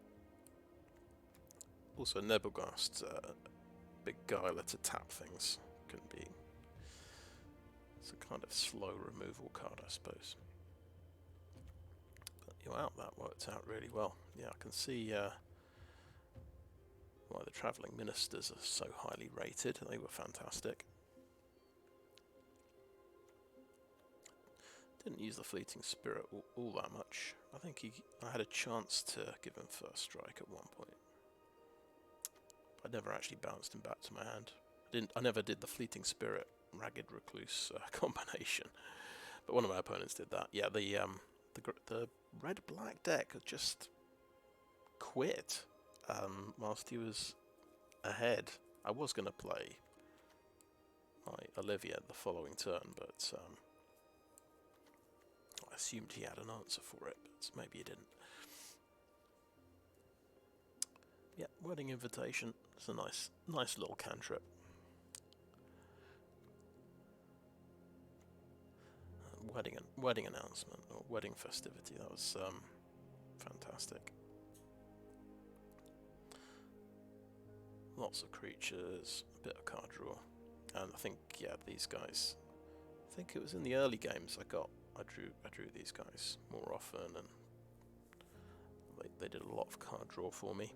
Also, Nebelgast Beguiler to tap things can be... It's a kind of slow removal card, I suppose. But you're out, that worked out really well. Yeah, I can see why the Travelling Ministers are so highly rated. They were fantastic. Didn't use the Fleeting Spirit all that much. I think I had a chance to give him first strike at one point. I never actually bounced him back to my hand. I never did the Fleeting Spirit Ragged Recluse combination, but one of my opponents did that. Yeah, the red-black deck just quit whilst he was ahead. I was going to play my Olivia the following turn, but I assumed he had an answer for it, but maybe he didn't. Yeah, Wedding Invitation. It's a nice little cantrip. Wedding announcement or wedding festivity. That was fantastic. Lots of creatures, a bit of card draw, and I think these guys. I think it was in the early games I drew these guys more often, and they did a lot of card draw for me.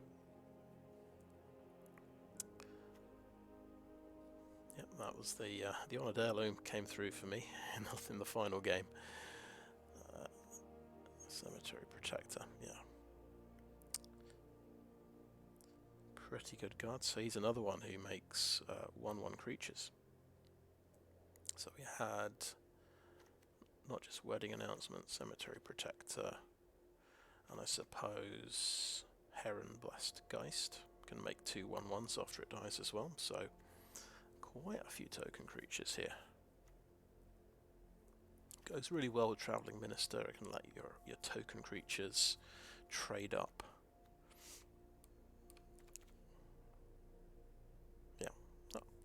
Yep, that was the Honored Heirloom came through for me in the final game. Cemetery Protector, yeah. Pretty good card. So he's another one who makes 1/1 creatures. So we had not just Wedding Announcement, Cemetery Protector, and I suppose Heron-Blessed Geist can make 2 1/1s after it dies as well. So quite a few token creatures here. Goes really well with Travelling Minister. It can let your token creatures trade up. Yeah,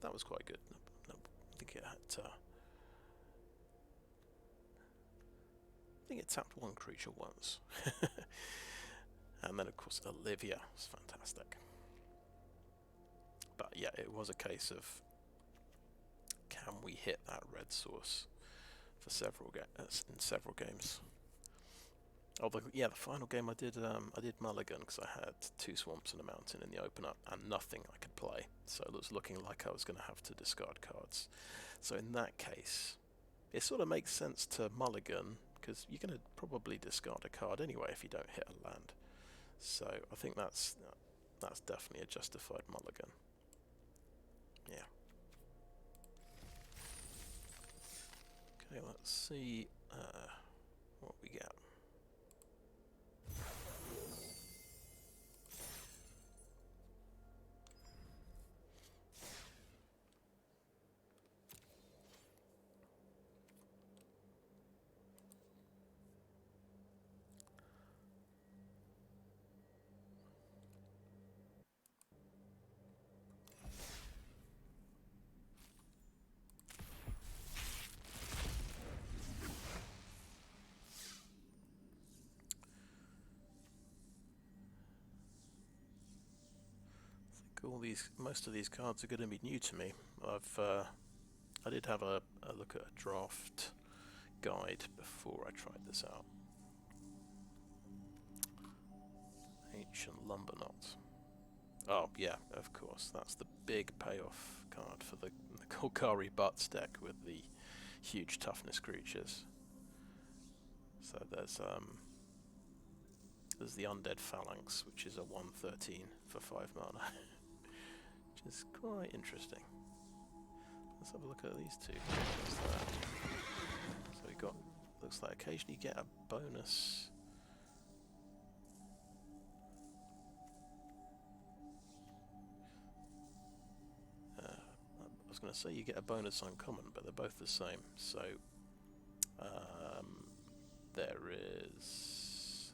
that was quite good. I think it had. I think it tapped 1 creature once, and then of course Olivia was fantastic. But yeah, it was a case of, can we hit that red source for in several games? Although, yeah, the final game I did mulligan because I had 2 swamps and a mountain in the opener and nothing I could play, so it was looking like I was going to have to discard cards. So in that case, it sort of makes sense to mulligan because you're going to probably discard a card anyway if you don't hit a land. So I think that's definitely a justified mulligan. Yeah. Okay, let's see what we get. Most of these cards are going to be new to me. I did have a look at a draft guide before I tried this out. Ancient Lumber Knot. Oh yeah, of course, that's the big payoff card for the Golgari Butts deck with the huge toughness creatures. So there's the Undead Phalanx, which is a 1/13 for 5 mana, which is quite interesting. Let's have a look at these two. So we got, looks like occasionally you get a bonus. I was going to say you get a bonus uncommon, but they're both the same. So there is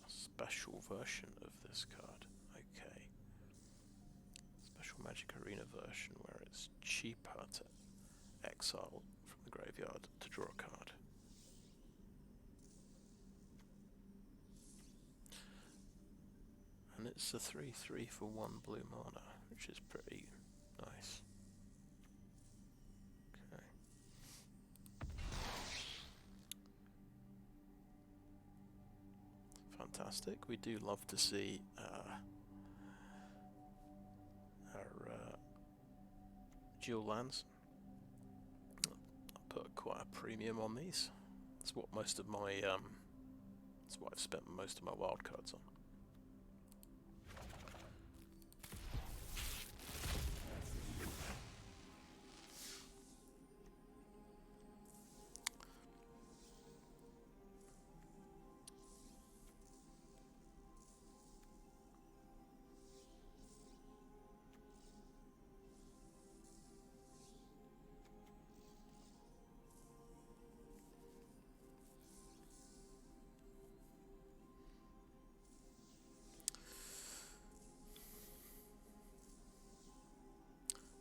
a special version of this card. Okay. Special Magic Arena version where it's cheaper to exile from the graveyard to draw a card. And it's a 3/3 for 1 blue mana, which is pretty nice. Okay. Fantastic. We do love to see our dual lands. I put quite a premium on these. That's what most of my that's what I've spent most of my wild cards on.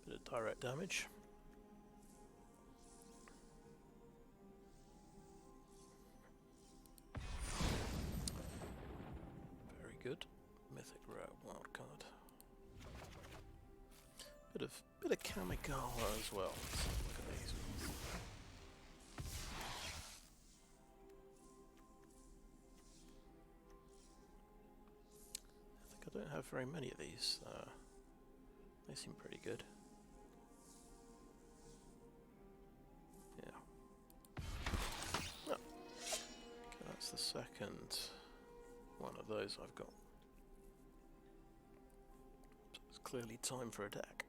Bit of direct damage. Very good. Mythic rare wild card. Bit of Kamigawa as well. Let's have a look at these ones. I think I don't have very many of these. They seem pretty good. That's the second one of those I've got. So it's clearly time for a deck.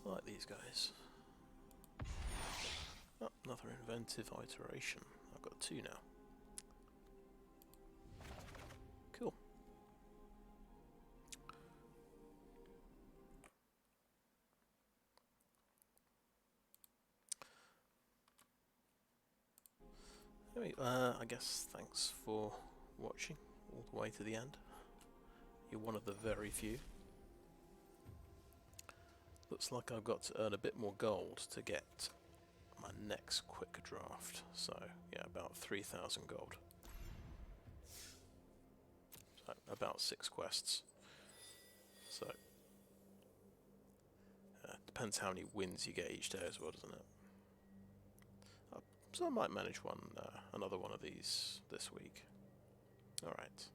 I like these guys. Oh, another inventive iteration. I've got 2 now. Cool. Anyway, I guess thanks for watching all the way to the end. You're one of the very few. Looks like I've got to earn a bit more gold to get my next quick draft, so yeah, about 3,000 gold. So about 6 quests. So depends how many wins you get each day as well, doesn't it? So I might manage another one of these this week. Alright.